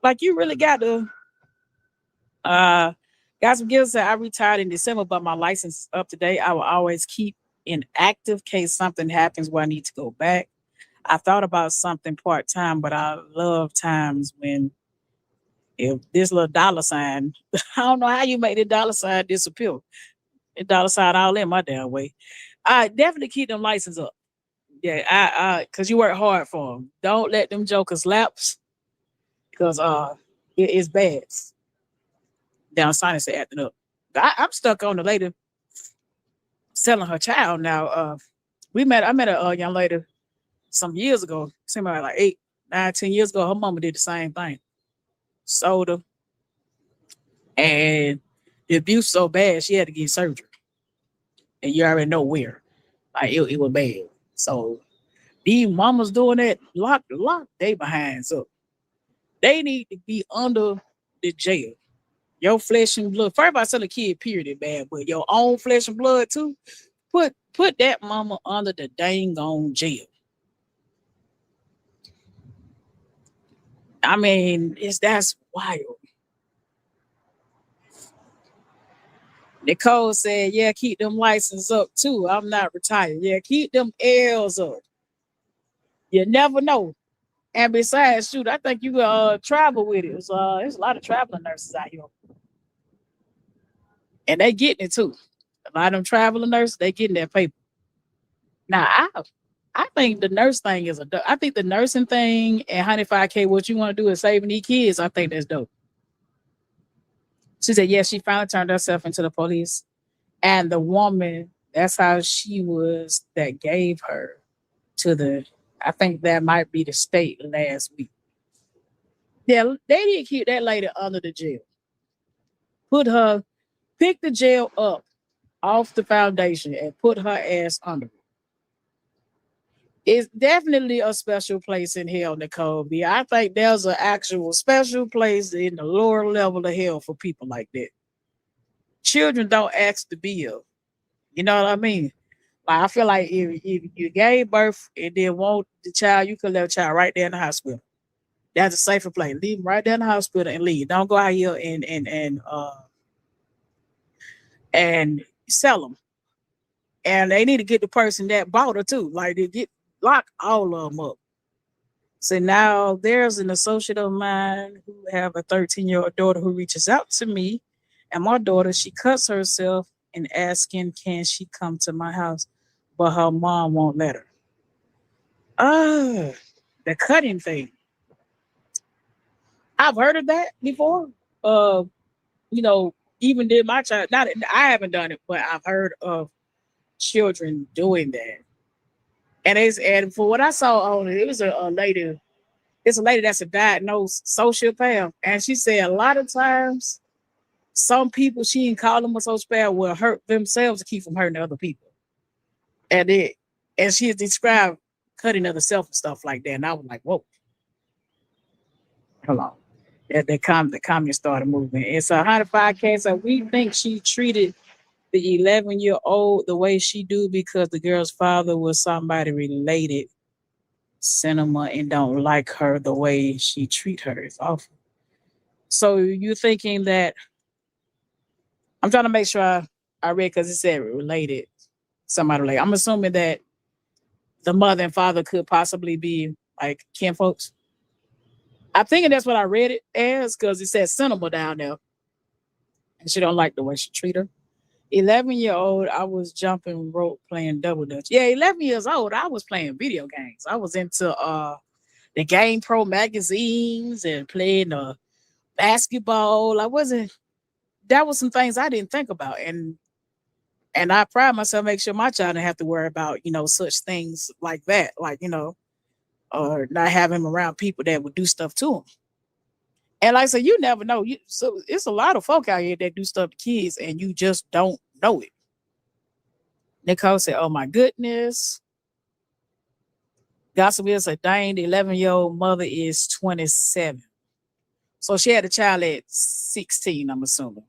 Like you really got to got some gifts that I retired in December, but my license is up to date. I will always keep in active case something happens where I need to go back. I thought about something part-time, but I love times when if this little dollar sign, I don't know how you make the dollar sign disappear. The dollar sign all in my damn way. I definitely keep them license up. Yeah, cause you work hard for them. Don't let them jokers lapse, cause it is bad. Down sinus acting up. I'm stuck on the lady selling her child now. I met a young lady some years ago, seemed like 8, 9, 10 years ago. Her mama did the same thing. Sold her. And the abuse so bad she had to get surgery. And you already know where. Like it was bad. So these mamas doing that, lock they behinds up. They need to be under the jail. Your flesh and blood. First of all, sell a kid, period, is bad, but your own flesh and blood too. Put that mama under the dang on jail. I mean, that's wild. Nicole said, yeah, keep them license up too. I'm not retired. Yeah, keep them L's up. You never know. And besides, shoot, I think you travel with it. There's a lot of traveling nurses out here. And they getting it too. A lot of them traveling nurses, they getting that paper. Now, I think the nurse thing is I think the nursing thing and 105K, what you want to do is saving these kids. I think that's dope. She said, yes, she finally turned herself into the police. And the woman, that's how she was that gave her to I think that might be the state last week. Yeah, they didn't keep that lady under the jail. Pick the jail up off the foundation and put her ass under it. It's definitely a special place in hell, Nicole B. I think there's an actual special place in the lower level of hell for people like that. Children don't ask to be here. You know what I mean? Like, I feel like if you gave birth and then want the child, you could let the child right there in the hospital. That's a safer place. Leave them right there in the hospital and leave. Don't go out here and sell them. And they need to get the person that bought her too. Like they lock all of them up. So now there's an associate of mine who have a 13-year-old daughter who reaches out to me, and my daughter, she cuts herself and asking, can she come to my house? But her mom won't let her. The cutting thing. I've heard of that before. Even did my child, I haven't done it, but I've heard of children doing that. And for what I saw on it was a lady. It's a lady that's a diagnosed sociopath, and she said a lot of times, some people she didn't call them a sociopath will hurt themselves to keep from hurting other people. And she has described cutting of the self and stuff like that. And I was like, whoa, hold on. that the communist started movement. It's 105K. So we think she treated the 11-year-old the way she do because the girl's father was somebody related, cinema, and don't like her the way she treat her. It's awful. So you thinking that I'm trying to make sure I read because it said related, somebody related. I'm assuming that the mother and father could possibly be like kin folks. I'm thinking that's what I read it as because it says cinema down there. And she don't like the way she treat her. 11-year-old, I was jumping rope playing double dutch. Yeah, 11 years old, I was playing video games. I was into the Game Pro magazines and playing basketball. That was some things I didn't think about. And I pride myself, make sure my child didn't have to worry about, such things like that. Like, or not having him around people that would do stuff to him. And like I said, you never know. So it's a lot of folk out here that do stuff to kids and you just don't know it. Nicole said, oh my goodness. Gossip will said, dang, the 11-year-old mother is 27. So she had a child at 16, I'm assuming.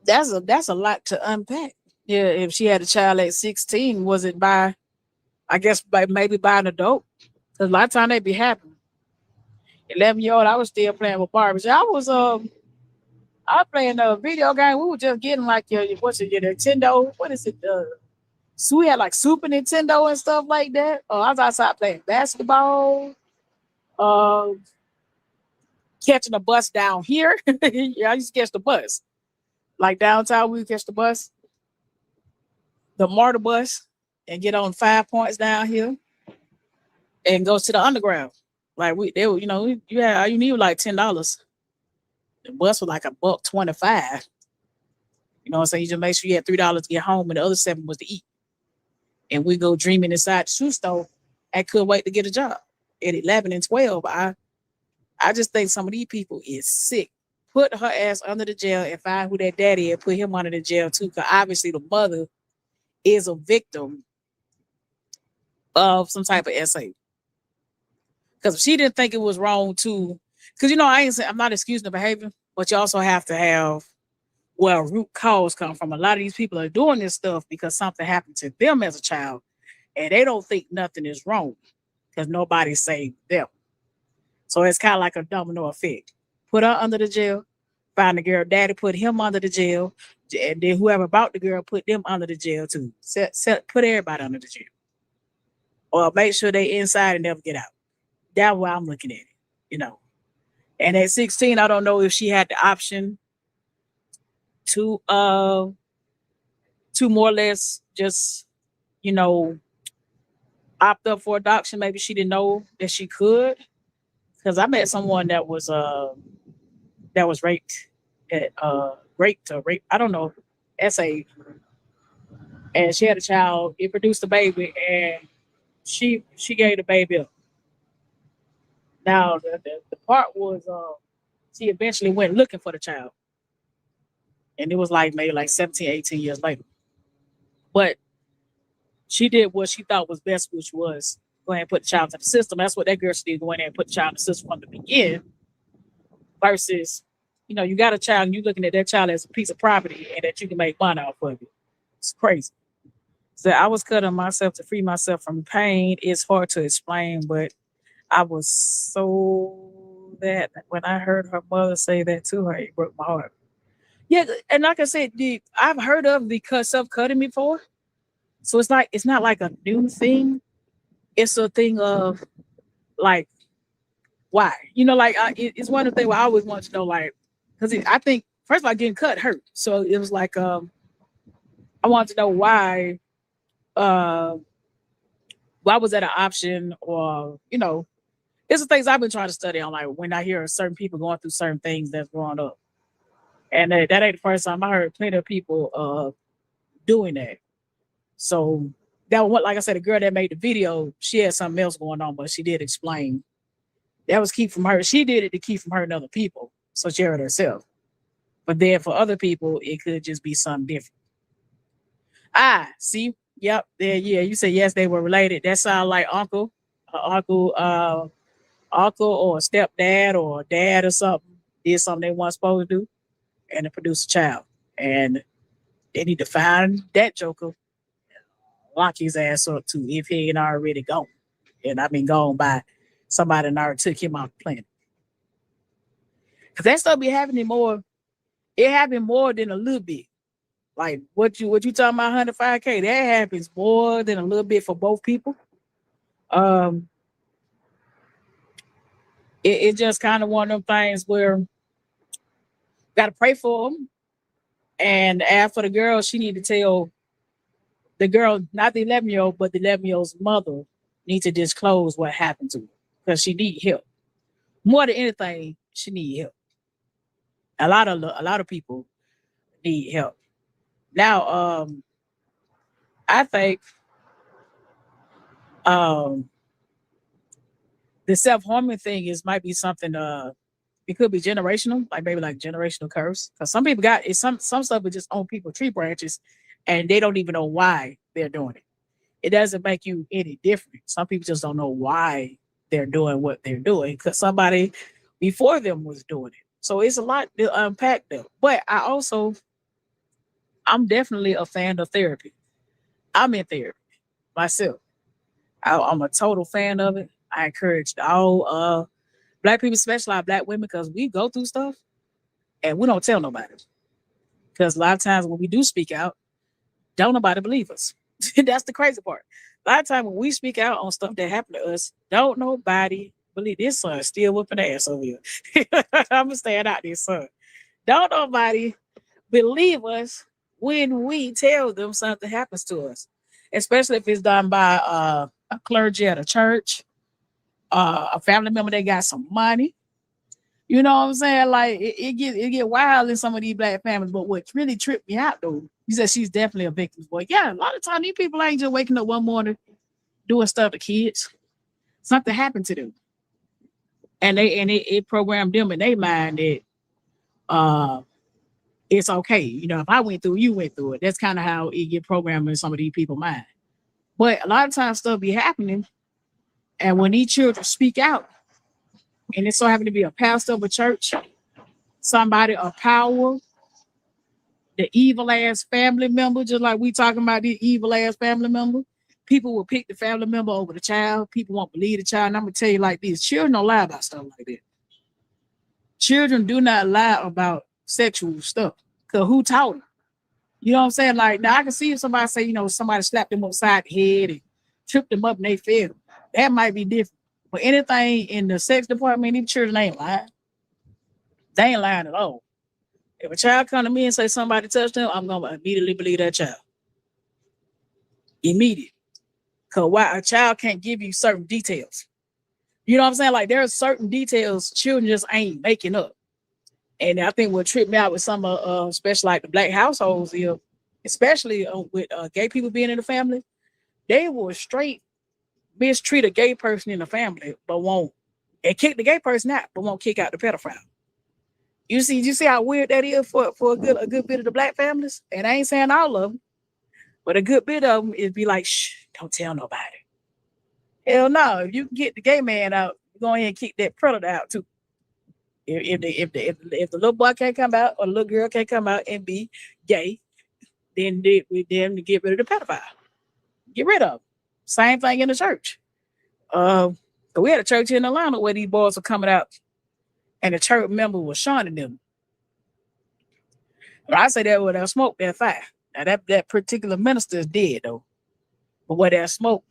That's a lot to unpack. Yeah, if she had a child at 16, was it maybe by an adult? Because a lot of time they be happening. 11-year-old, I was still playing with Barbies. I was playing a video game. We were just getting like your Nintendo. What is it? So we had like Super Nintendo and stuff like that. I was outside playing basketball. Catching a bus down here. Yeah, I used to catch the bus. Like downtown, we would catch the bus. The MARTA bus and get on 5 points down here and go to the underground. Like you need like $10. The bus was like $1.25. You know what I'm saying? You just make sure you had $3 to get home and the other $7 was to eat. And we go dreaming inside the shoe store and couldn't wait to get a job. At 11 and 12, I just think some of these people is sick. Put her ass under the jail and find who that daddy is, put him under the jail too. Because obviously the mother is a victim of some type of SA. Because if she didn't think it was wrong to, because I'm not excusing the behavior, but you also have to have root cause come from. A lot of these people are doing this stuff because something happened to them as a child, and they don't think nothing is wrong because nobody saved them. So it's kind of like a domino effect. Put her under the jail, find the girl daddy, put him under the jail, and then whoever bought the girl, put them under the jail too. Put everybody under the jail. Or make sure they inside and never get out. That's why I'm looking at it, And at 16, I don't know if she had the option to more or less just, opt up for adoption. Maybe she didn't know that she could. Because I met someone that was raped I don't know, SA. And she had a child, it produced a baby, and she gave the baby up. Now the part was she eventually went looking for the child. And it was maybe 17, 18 years later. But she did what she thought was best, which was go ahead and put the child in the system. That's what that girl did, go in there and put the child in the system from the beginning. Versus, you got a child and you're looking at that child as a piece of property and that you can make money off of it. It's crazy. So I was cutting myself to free myself from pain. It's hard to explain, but I was so that when I heard her mother say that to her, it broke my heart. Yeah, and like I said, I've heard of the self-cutting before. So it's not like a new thing. It's a thing of why? It's one of the things where I always want to know, because I think first of all, getting cut hurt. So it was I wanted to know why was that an option, or it's the things I've been trying to study on, when I hear certain people going through certain things that's growing up. And that ain't the first time. I heard plenty of people doing that. So that one, like I said, the girl that made the video, she had something else going on, but she did explain. That was keep from her. She did it to keep from hurting other people. So she hurt herself. But then for other people, it could just be something different. See? Yep. There, yeah. You said yes, they were related. That sounds like Uncle uncle or a stepdad or a dad or something did something they weren't supposed to do, and it produced a child. And they need to find that joker, lock his ass up too, if he ain't already gone. And I mean gone by somebody that already took him off the planet. Cause that stuff be happening more. It happened more than a little bit. Like what you talking about 105K, that happens more than a little bit for both people. It's just kind of one of them things where gotta pray for them. And as for the girl, she need to tell the girl, not the 11-year-old, but the 11-year-old's mother need to disclose what happened to her because she need help. More than anything, she need help. A lot of people need help. Now, I think the self-harming thing might be something it could be generational, like maybe like generational curse. Because some people got it, some stuff is just on people's tree branches and they don't even know why they're doing it. It doesn't make you any different. Some people just don't know why they're doing what they're doing because somebody before them was doing it. So it's a lot to unpack there. But I'm definitely a fan of therapy. I'm in therapy myself. I'm a total fan of it. I encourage all Black people, especially our Black women, because we go through stuff and we don't tell nobody. Because a lot of times when we do speak out, don't nobody believe us. That's the crazy part. A lot of times when we speak out on stuff that happened to us, don't nobody believe this son still whooping ass over here. I'm gonna stand out this son. Don't nobody believe us when we tell them something happens to us, especially if it's done by a clergy at a church, a family member that got some money. You know what I'm saying? Like it get wild in some of these Black families. But what really tripped me out though, he said she's definitely a victim's boy. Yeah, a lot of times these people ain't just waking up one morning doing stuff to kids. Something happened to them. And it programmed them in their mind that it's okay. You know, if I went through it, you went through it. That's kind of how it get programmed in some of these people's mind. But a lot of times stuff be happening. And when these children speak out, and it so happen to be a pastor of a church, somebody of power, the evil ass family member, just like we talking about the evil ass family member, people will pick the family member over the child. People won't believe the child. And I'm gonna tell you like this: children don't lie about stuff like that. Children do not lie about sexual stuff. Cause who taught them? You know what I'm saying? Like now I can see if somebody say, you know, somebody slapped them upside the head and tripped them up and they fell. That might be different. But anything in the sex department, these children ain't lying. They ain't lying at all. If a child come to me and say somebody touched them, I'm gonna immediately believe that child. Immediate. Because why a child can't give you certain details. You know what I'm saying? Like there are certain details children just ain't making up. And I think what tripped me out with some of especially like the Black households, especially with gay people being in the family, they will straight mistreat a gay person in the family, but won't and kick the gay person out, but won't kick out the pedophile. You see how weird that is for a good bit of the Black families? And I ain't saying all of them, but a good bit of them is be like, shh, don't tell nobody. Hell no, if you can get the gay man out, go ahead and kick that predator out too. If the little boy can't come out or the little girl can't come out and be gay, then we them to get rid of the pedophile. Get rid of them. Same thing in the church. We had a church in Atlanta where these boys were coming out and the church member was shining them. But I say that where that smoke, that fire. Now that particular minister is dead though. But where that smoke,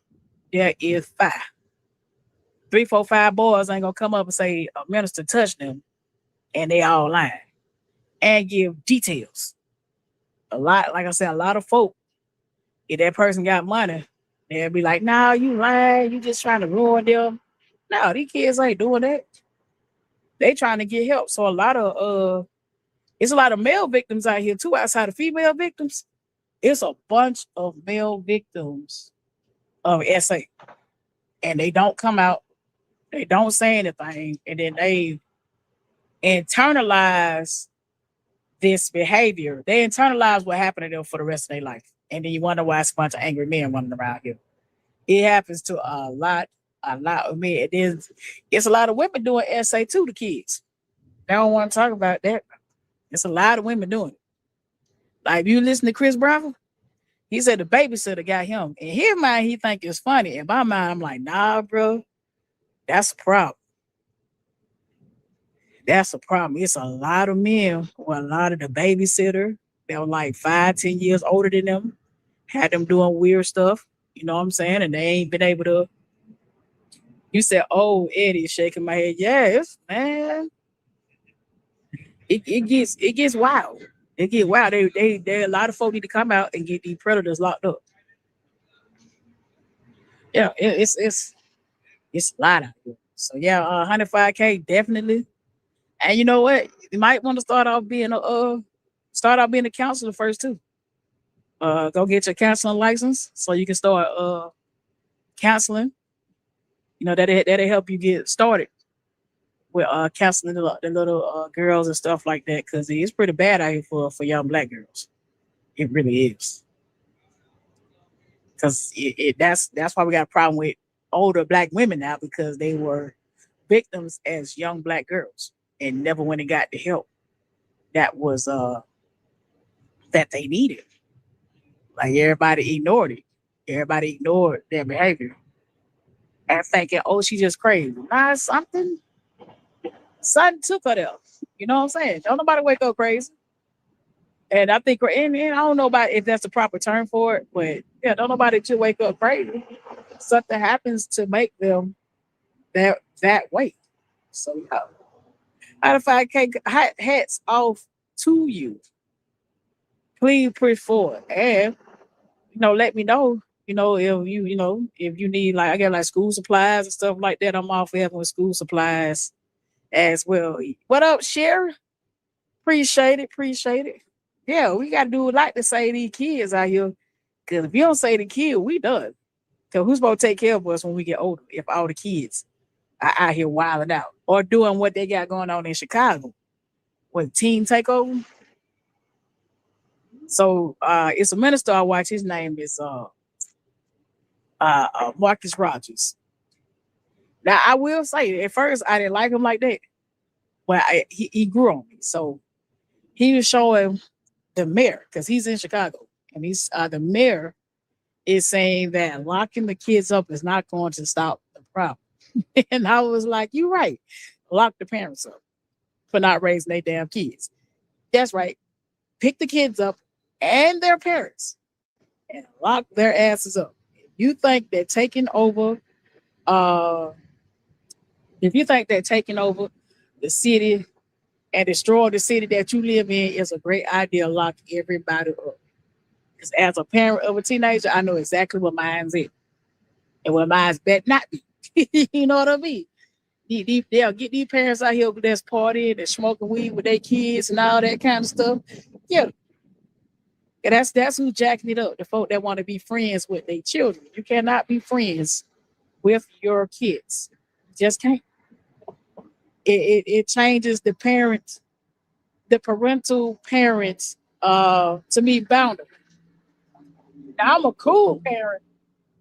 there is fire. 3, 4, 5 boys ain't gonna come up and say a minister touched them and they all lying and give details. A lot, like I said, a lot of folk, if that person got money, they'll be like, no, you lying, you just trying to ruin them. No, these kids ain't doing that. They trying to get help. So it's a lot of male victims out here too, outside of female victims. It's a bunch of male victims of SA. And they don't come out, they don't say anything, and then they internalize this behavior. They internalize what happened to them for the rest of their life. And then you wonder why it's a bunch of angry men running around here. It happens to a lot A lot of men. It's a lot of women doing SA to the kids. They don't want to talk about that. It's a lot of women doing it. Like if you listen to Chris Brown, he said the babysitter got him. In his mind, he think it's funny. In my mind, I'm like, nah, bro, that's a problem. That's a problem. It's a lot of men or a lot of the babysitter that were like 5, 10 years older than them, had them doing weird stuff. You know what I'm saying? And they ain't been able to. You said, oh, Eddie, shaking my head. Yes, man. It gets wild. It get wild. They a lot of folk need to come out and get these predators locked up. Yeah, it's a lot out here. So yeah, 105K definitely. And you know what? You might want to start off being a counselor first too. Go get your counseling license so you can start counseling. You know, that'll help you get started with counseling the little girls and stuff like that, because it's pretty bad out here for young black girls. It really is. Because that's why we got a problem with older black women now, because they were victims as young black girls and never went and got the help that was that they needed. Like everybody ignored it. Everybody ignored their behavior and thinking, oh, she just crazy. Nah, something took her there. You know what I'm saying? Don't nobody wake up crazy. And I think, and I don't know about if that's the proper term for it, but yeah, don't nobody to wake up crazy. Something happens to make them that way. So yeah, 5K hats off to you. Please push forward, and let me know. If you need, like, I got like school supplies and stuff like that. I'm all for helping with school supplies as well. What up, Sherry? Appreciate it. Yeah, we got to do like to say these kids out here, because if you don't say the kid, we done. Because who's supposed to take care of us when we get older if all the kids are out here wilding out or doing what they got going on in Chicago with teen takeover? So it's a minister I watch. His name is Marcus Rogers. Now, I will say, at first, I didn't like him like that. But he grew on me. So he was showing the mayor, because he's in Chicago, and he's the mayor is saying that locking the kids up is not going to stop the problem. And I was like, you're right. Lock the parents up for not raising their damn kids. That's right. Pick the kids up and their parents and lock their asses up. If you think they're taking over the city and destroy the city that you live in, is a great idea. Lock everybody up. Because as a parent of a teenager, I know exactly what mine's is and what mine's bet not be. You know what I mean? They'll get these parents out here that's partying and smoking weed with their kids and all that kind of stuff. Yeah. And that's who's jacking it up. The folk that want to be friends with their children. You cannot be friends with your kids. You just can't. It changes the parental parents to me boundary. Now, I'm a cool parent,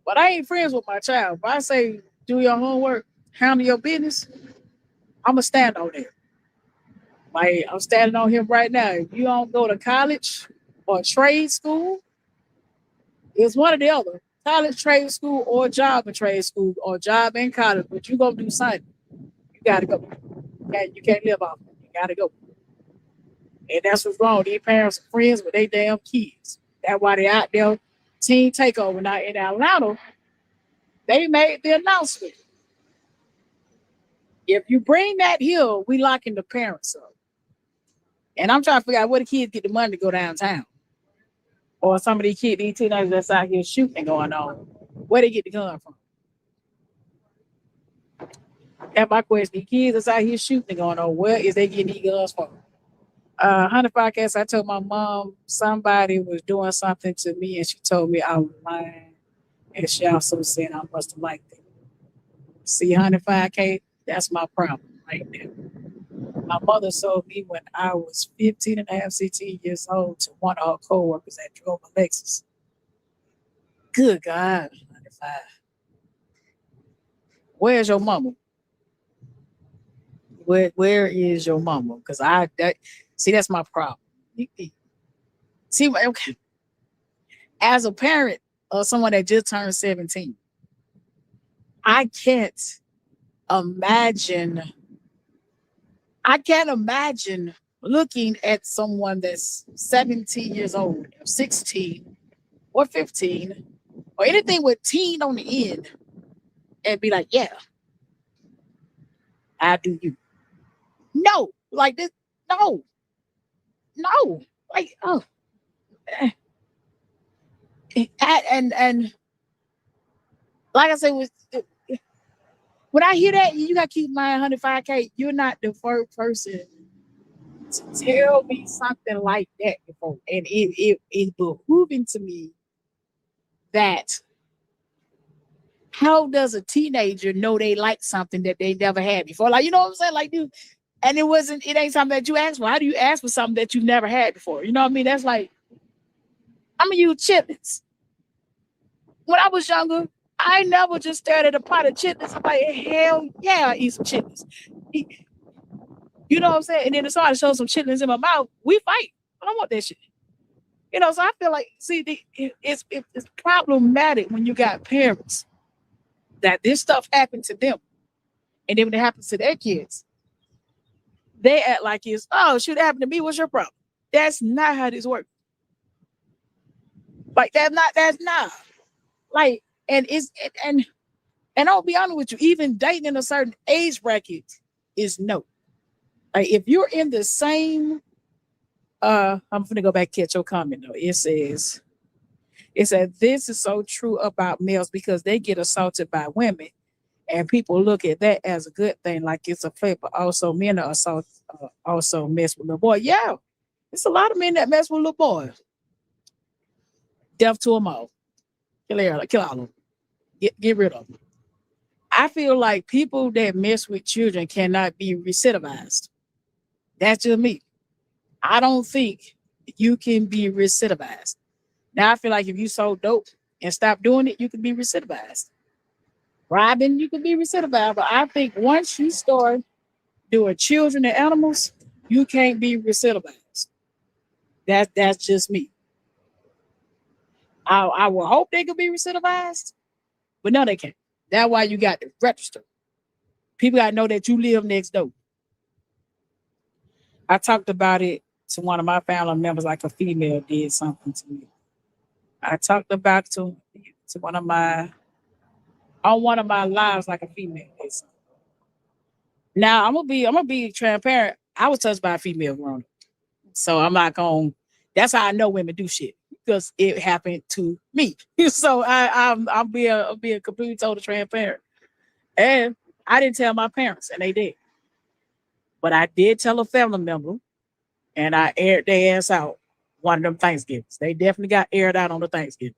but I ain't friends with my child. If I say do your homework, handle your business, I'm gonna stand on there. Like, I'm standing on him right now. If you don't go to college or trade school, it's one or the other. College, trade school, or job in trade school, or job in college, but you gonna do something. You gotta go. You can't live off it. You gotta go. And that's what's wrong. These parents are friends with their damn kids. That's why they out there teen takeover. Now in Atlanta, they made the announcement. If you bring that here, we locking the parents up. And I'm trying to figure out where the kids get the money to go downtown. Or some of these teenagers that's out here shooting going on, where they get the gun from. That's my question. The kids that's out here shooting going on, where is they getting these guns from? 105K, I told my mom somebody was doing something to me and she told me I was lying. And she also said I must have liked it. See, 105K, that's my problem right there. My mother sold me when I was 15 and a half, 16 years old to one of her co-workers that drove a Lexus. Good God, 105. Where's your mama? Where is your mama? Because see, that's my problem. See, okay, as a parent of someone that just turned 17, I can't imagine looking at someone that's 17 years old, 16 or 15, or anything with teen on the end, and be like, yeah, I do you. No, like this, no, like, oh, and like I said, when I hear that, you gotta keep in mind 105K. You're not the first person to tell me something like that before, and it's behooving to me that how does a teenager know they like something that they never had before? Like, you know what I'm saying? Like, dude, and it ain't something that you asked for. How do you ask for something that you've never had before? You know what I mean? That's like, I'm gonna use chitlins. When I was younger, I never just stared at a pot of chitlins. I'm like, hell yeah, I eat some chitlins. You know what I'm saying? And then if somebody shows some chitlins in my mouth, we fight. I don't want that shit. You know, so I feel like, see, it's problematic when you got parents that this stuff happened to them. And then when it happens to their kids, they act like it's, oh, shoot, it happened to me. What's your problem? That's not how this works. Like, that's not. Like, and I'll be honest with you, even dating in a certain age bracket is no. Like, if you're in the same, I'm gonna go back and catch your comment though. It says this is so true about males because they get assaulted by women, and people look at that as a good thing, like it's a favor. But also, men are also mess with little boys. Yeah, it's a lot of men that mess with little boys. Death to them all. Kill all of them. Get rid of them. I feel like people that mess with children cannot be recidivized. That's just me. I don't think you can be recidivized. Now, I feel like if you sold dope and stopped doing it, you can be recidivized. Robbing, you can be recidivized. But I think once you start doing children and animals, you can't be recidivized. That's just me. I will hope they could be recidivized, but no, they can't. That's why you got to register. People got to know that you live next door. I talked about it to one of my family members, like a female did something to me. I talked about to one of my lives, like a female did something. Now I'm gonna be transparent. I was touched by a female growing up, so I'm not gonna. That's how I know women do shit, because it happened to me. So I'm being completely total transparent. And I didn't tell my parents, and they did. But I did tell a family member, and I aired their ass out one of them Thanksgivings. They definitely got aired out on the Thanksgiving.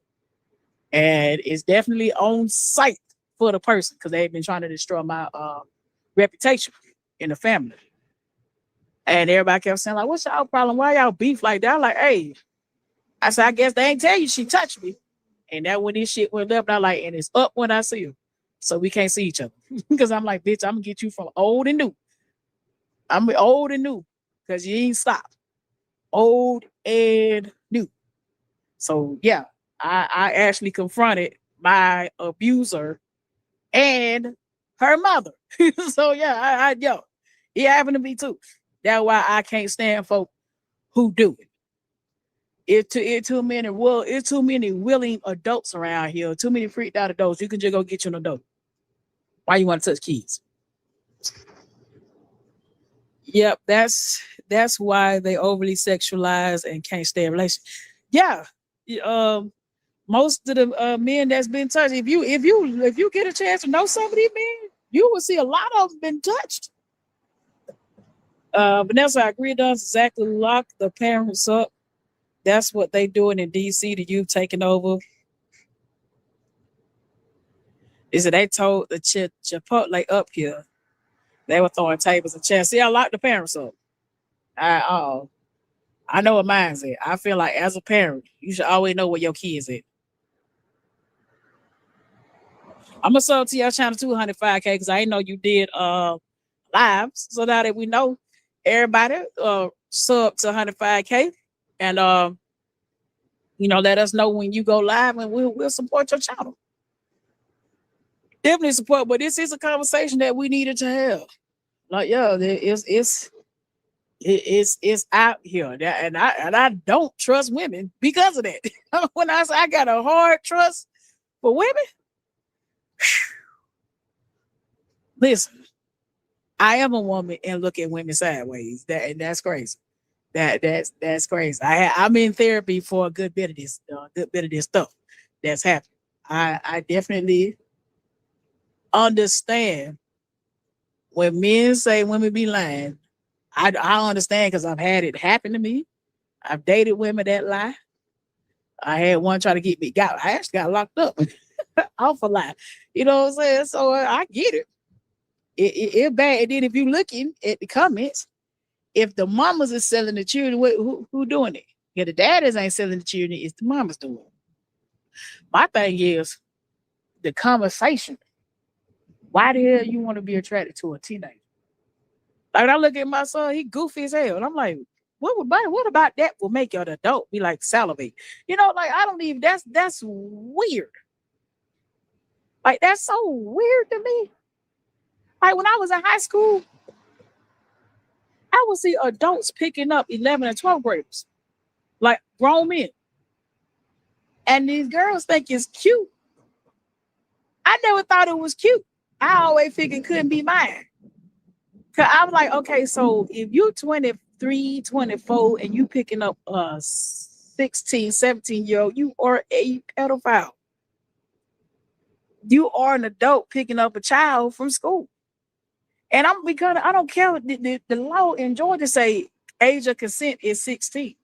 And it's definitely on site for the person, because they've been trying to destroy my reputation in the family. And everybody kept saying, like, what's y'all problem? Why y'all beef like that? I'm like, hey, I said, I guess they ain't tell you she touched me. And that when this shit went up, and I like, and it's up when I see her. So we can't see each other. Because I'm like, bitch, I'm gonna get you from old and new. I'm old and new, because you ain't stopped. Old and new. So yeah, I actually confronted my abuser and her mother. So yeah, it happened to me too. That's why I can't stand folk who do it. It's too many willing adults around here. Too many freaked out adults. You can just go get you an adult. Why you want to touch kids? Yep, that's why they overly sexualize and can't stay in relationship. Yeah, most of the men that's been touched. If you get a chance to know some of these men, you will see a lot of them been touched. Vanessa, I agree. Does exactly lock the parents up. That's what they doing in DC. The youth taking over. Is that they told the Chipotle up here they were throwing tables and chairs. See, I locked the parents up. I know what mine's at. I feel like as a parent, you should always know where your kids at. I'm gonna sub to your channel 205K because I didn't know you did lives. So now that we know, everybody sub to 105K and let us know when you go live and we'll support your channel. Definitely support, but this is a conversation that we needed to have. Like, yeah, it's out here, and I don't trust women because of that. When I say I got a hard trust for women, listen, I am a woman and look at women sideways. That's crazy. That's crazy. I'm in therapy for a good bit of this stuff that's happening. I definitely understand when men say women be lying. I understand because I've had it happen to me. I've dated women that lie. I had one try to get me. I actually got locked up off a lie. You know what I'm saying? So I get it. It's bad. And then if you looking at the comments, if the mamas is selling the children, who doing it? Yeah, the daddies ain't selling the children. It's the mamas doing it. My thing is the conversation. Why the hell you want to be attracted to a teenager? Like, I look at my son, he goofy as hell. And I'm like, what about that will make an adult be like salivate? Like, I don't even, that's weird. Like, that's so weird to me. Like, when I was in high school, I would see adults picking up 11 and 12 graders, like grown men. And these girls think it's cute. I never thought it was cute. I always figured it couldn't be mine. Cause I was like, okay, so if you're 23, 24, and you picking up a 16, 17-year-old, you are a pedophile. You are an adult picking up a child from school. And I don't care. The law in Georgia say age of consent is 16.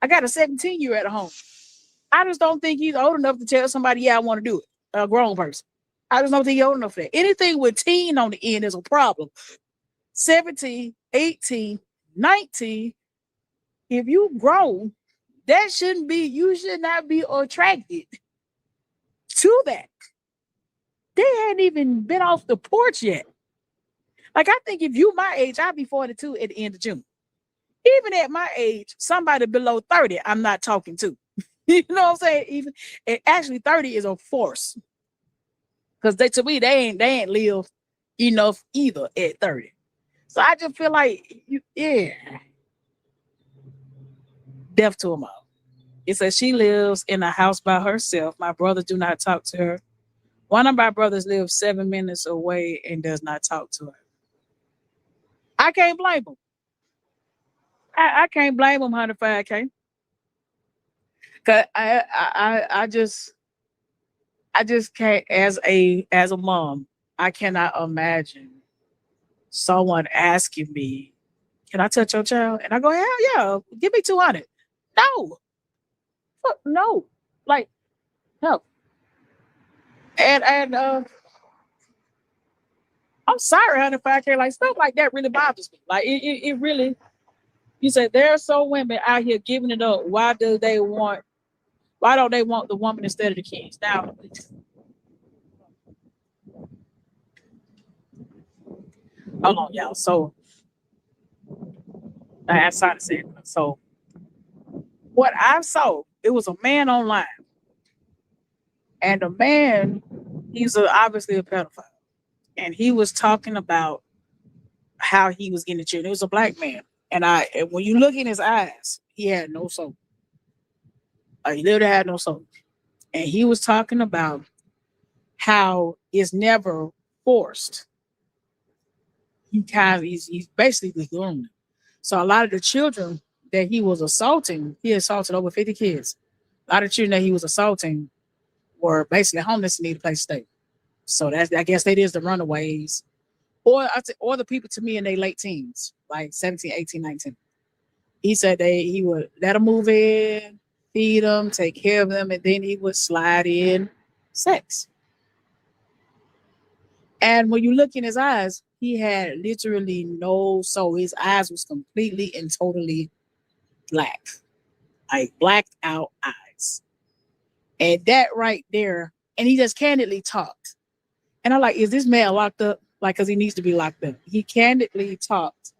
I got a 17-year at home. I just don't think he's old enough to tell somebody, yeah, I want to do it. A grown person. I just don't think he's old enough for that. Anything with teen on the end is a problem. 17, 18, 19. If you grown, you should not be attracted to that. They hadn't even been off the porch yet. Like, I think if you my age, I'll be 42 at the end of June. Even at my age, somebody below 30, I'm not talking to. You know what I'm saying? Actually, 30 is a force. Because to me, they ain't lived enough either at 30. So I just feel like, deaf to them all. It says she lives in a house by herself. My brothers do not talk to her. One of my brothers lives 7 minutes away and does not talk to her. I can't blame them. I can't blame them, 105K. Cause I just can't, as a mom, I cannot imagine someone asking me, can I touch your child? And I go, hell yeah, give me 200. No. Fuck no. Like, no. And I'm sorry, 105K, like stuff like that really bothers me. Like it really, you said there are so women out here giving it up. Why don't they want the woman instead of the kids? Now, hold on, y'all. So I started to say, so what I saw, it was a man online. And the man, he's obviously a pedophile. And he was talking about how he was getting the children. It was a black man. And when you look in his eyes, he had no soul. He literally had no soul. And he was talking about how it's never forced. He's basically groomed. So a lot of the children that he was assaulting, he assaulted over 50 kids. A lot of children that he was assaulting were basically homeless and need a place to stay. So I guess that is the runaways, or the people to me in their late teens, like 17, 18, 19. He said he would let them move in, feed them, take care of them, and then he would slide in sex. And when you look in his eyes, he had literally no soul. His eyes was completely and totally black, like blacked out eyes. And that right there And he just candidly talked. And I'm like, is this man locked up? Like, because he needs to be locked up. He candidly talked.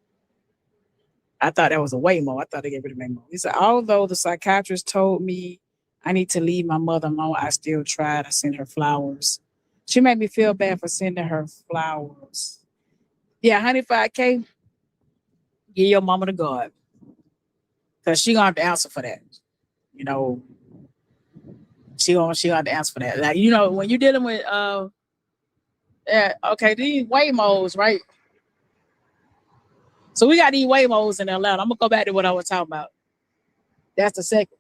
I thought that was a Waymo. I thought they gave it a Waymo. He said, although the psychiatrist told me I need to leave my mother alone, I still tried. I sent her flowers. She made me feel bad for sending her flowers. Yeah, 105K, give your mama to God. Because she gonna have to answer for that. You know, she gonna have to answer for that. Like, you know, when you're dealing with okay, these Waymos, right? So we got these Waymos in Atlanta. I'm gonna go back to what I was talking about. That's the second.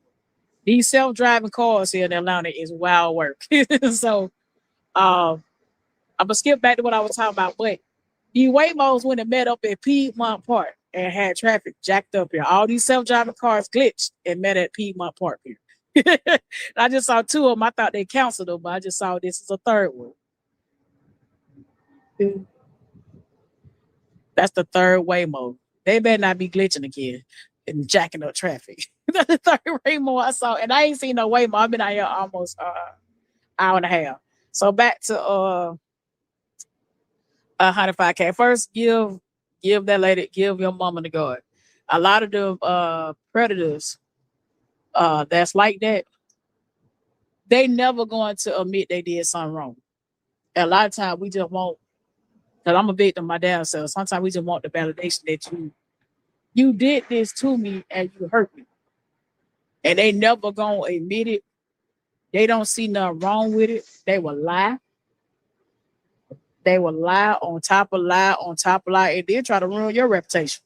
These self-driving cars here in Atlanta is wild work. So I'm gonna skip back to what I was talking about. But these Waymos when they met up at Piedmont Park and had traffic jacked up here. All these self-driving cars glitched and met at Piedmont Park here. I just saw two of them. I thought they canceled them, but I just saw this is a third one. That's the third Waymo. They better not be glitching again and jacking up traffic. That's the third Waymo I saw, and I ain't seen no Waymo. I've been out here almost hour and a half. So back to 105K. First, give that lady, give your mama to God. A lot of the predators that's like that, they never going to admit they did something wrong. And a lot of times we just want, because I'm a victim my damn self. Sometimes we just want the validation that you did this to me and you hurt me. And they never gonna admit it. They don't see nothing wrong with it. They will lie. They will lie on top of lie on top of lie, and then try to ruin your reputation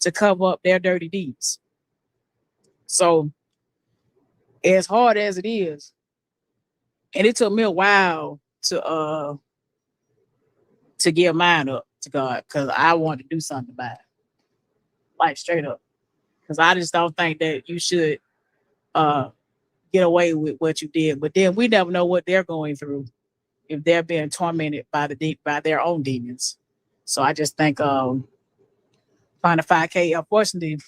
to cover up their dirty deeds. So as hard as it is, and it took me a while to give mine up to God, because I wanted to do something about it. Like straight up. Because I just don't think that you should get away with what you did. But then we never know what they're going through if they're being tormented by their own demons. So I just think find a 5K, unfortunately,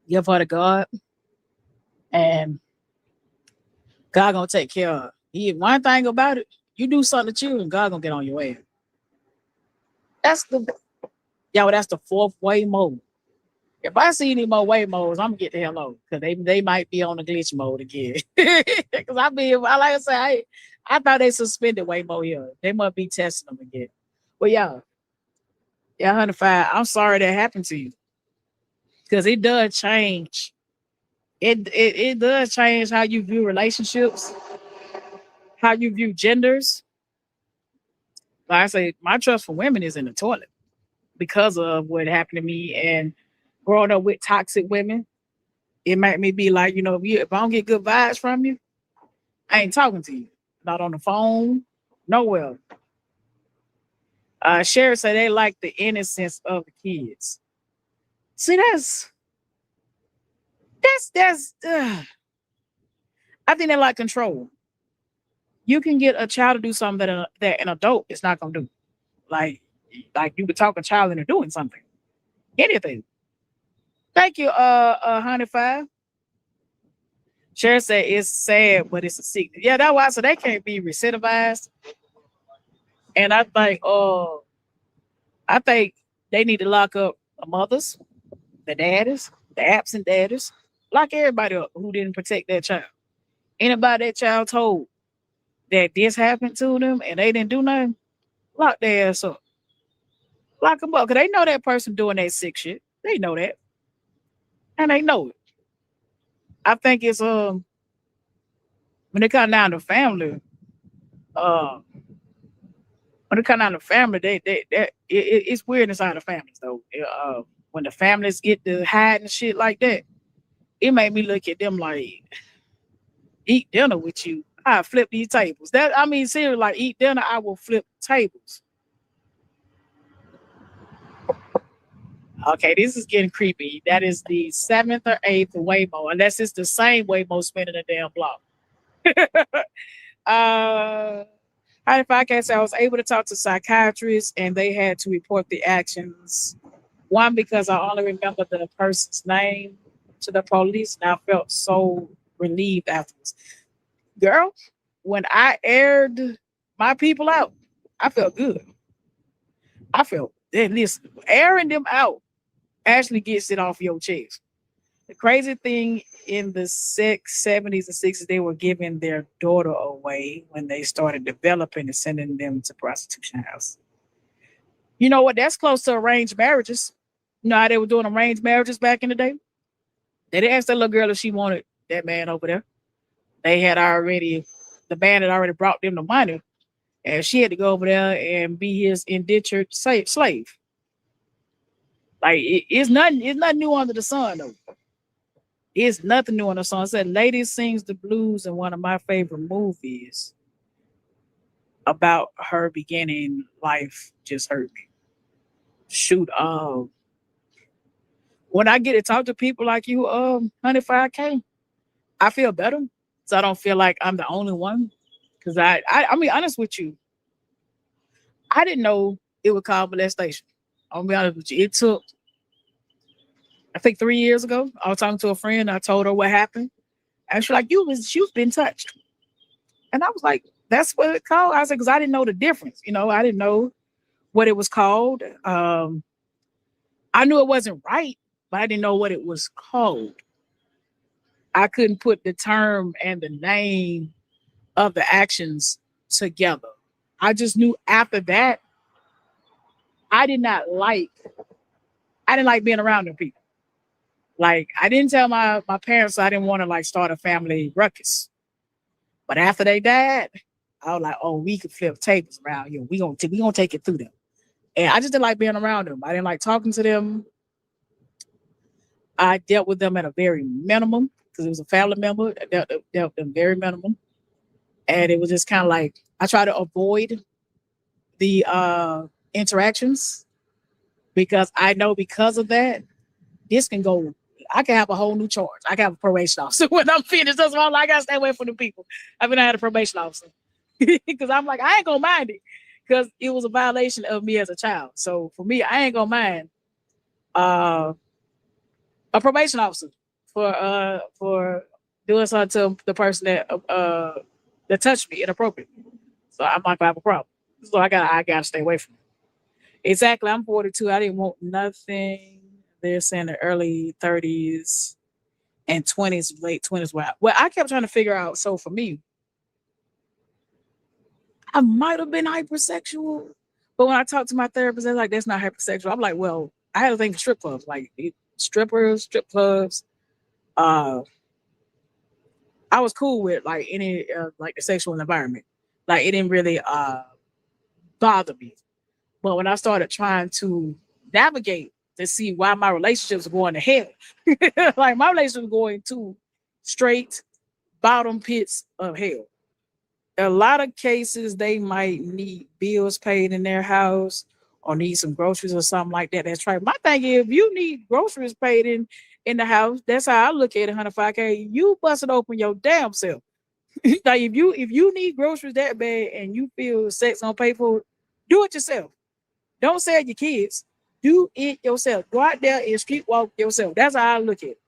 give her to God, and God gonna take care of her. One thing about it, you do something to you and God gonna get on your ass. That's the fourth Waymo. If I see any more Waymos, I'm gonna get the hell over, because they might be on the glitch mode again. Because I thought they suspended Waymo here. They must be testing them again. But yeah, 105. I'm sorry that happened to you, because it does change. It does change how you view relationships, how you view genders. Like I say, my trust for women is in the toilet because of what happened to me and growing up with toxic women. It made me be like, if I don't get good vibes from you, I ain't talking to you. Not on the phone, nowhere. Sherry said they like the innocence of the kids. See, that's I think they like control. You can get a child to do something that an adult is not gonna do. Like you could talk a child into doing something. Anything. Thank you, 105. Sherry said it's sad, but it's a sickness. Yeah, that's why I said they can't be recidivized. And I think they need to lock up the mothers, the daddies, the absent daddies, lock everybody up who didn't protect their child. Anybody that child told that this happened to them and they didn't do nothing, lock their ass up. Lock them up, because they know that person doing that sick shit. They know that. And they know it. I think it's when it comes down to family, it's weird inside the families though. When the families get to hide and shit like that, it made me look at them like, eat dinner with you, I flip these tables. Seriously, like eat dinner, I will flip tables. Okay, this is getting creepy. That is the 7th or 8th Waymo, unless it's the same Waymo spinning a damn block. If I can say, I was able to talk to psychiatrists and they had to report the actions. One, because I only remember the person's name to the police, and I felt so relieved afterwards. Girl, when I aired my people out, I felt good. I felt that listen, airing them out actually gets it off your chest. The crazy thing in the 70s and 60s, they were giving their daughter away when they started developing and sending them to prostitution house. You know what? That's close to arranged marriages. You know how they were doing arranged marriages back in the day? They didn't ask that little girl if she wanted that man over there. They had already, the man had already brought them the money, and she had to go over there and be his indentured slave. Like it's nothing new under the sun though. It's nothing new under the sun. I said, Lady Sings the Blues in one of my favorite movies about her beginning life just hurt me. Shoot, when I get to talk to people like you, 105K, I feel better. So I don't feel like I'm the only one. Cause I mean, honest with you, I didn't know it was called molestation. I'll be honest with you. It took, I think 3 years ago, I was talking to a friend. I told her what happened. And she's like, you've been touched. And I was like, that's what it's called. I said, because I didn't know the difference. You know, I didn't know what it was called. I knew it wasn't right, but I didn't know what it was called. I couldn't put the term and the name of the actions together. I just knew after that, I didn't like being around them people. Like, I didn't tell my parents I didn't want to like start a family ruckus. But after they died, I was like, oh, we could flip tables around here. We gonna take it through them. And I just didn't like being around them. I didn't like talking to them. I dealt with them at a very minimum because it was a family member. I dealt with them very minimum. And it was just kind of like, I try to avoid the interactions because I know because of that, this can go, I can have a whole new charge. I can have a probation officer when I'm finished. That's why I got to stay away from the people. I mean, I had a probation officer because I'm like, I ain't going to mind it because it was a violation of me as a child. So for me, I ain't going to mind a probation officer for doing something to the person that touched me inappropriately. So I'm not gonna have a problem. So I gotta stay away from it. Exactly. I'm 42. I didn't want nothing. They're saying the early 30s and 20s, late 20s. Well, I kept trying to figure out. So for me, I might have been hypersexual, but when I talked to my therapist, they're like, "That's not hypersexual." I'm like, "Well, I had a thing for strip clubs, like strippers, strip clubs." I was cool with like any like the sexual environment. Like it didn't really bother me. But when I started trying to navigate to see why my relationships were going to hell, like my relationship was going to straight bottom pits of hell. A lot of cases they might need bills paid in their house or need some groceries or something like that. That's right. My thing is, if you need groceries paid in the house, that's how I look at it. 105K, you bust it open your damn self. Like if you need groceries that bad and you feel sex on pay for it, do it yourself. Don't sell your kids. Do it yourself. Go out there and street walk yourself. That's how I look at it.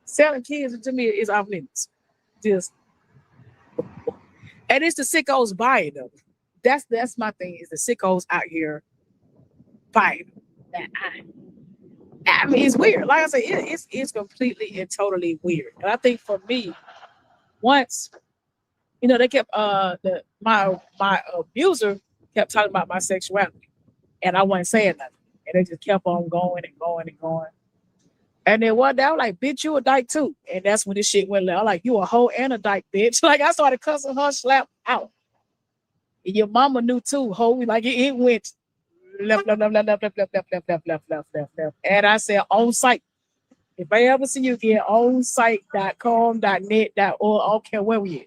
Selling kids to me is off limits. Just, and it's the sickos buying them. That's my thing. Is the sickos out here buying them. I mean, it's weird. Like I said, it's completely and totally weird. And I think for me, once, you know, they kept my abuser kept talking about my sexuality, and I wasn't saying nothing, and they just kept on going and going and going. And then one day I was like, "Bitch, you a dyke too," and that's when this shit went left. I'm like, "You a hoe and a dyke, bitch!" Like I started cussing her slap out. And your mama knew too, hoe. Like it went left. And I said, on site. If I ever see you again, onsite.com.net.org, I don't care where we at.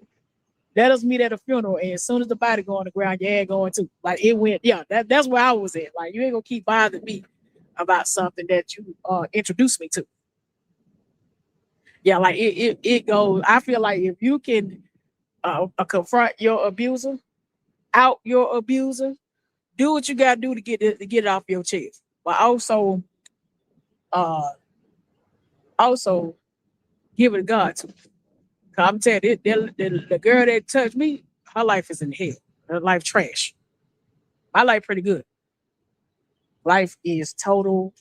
Let us meet at a funeral, and as soon as the body go on the ground, your head going too. Like it went, yeah, that's where I was at. Like you ain't gonna keep bothering me about something that you introduced me to. Yeah, like it goes. I feel like if you can confront your abuser, out your abuser, do what you gotta do to get it off your chest. But also give it to God too. I'm telling you, the girl that touched me, her life is in hell. Her life trash. My life pretty good. Life is total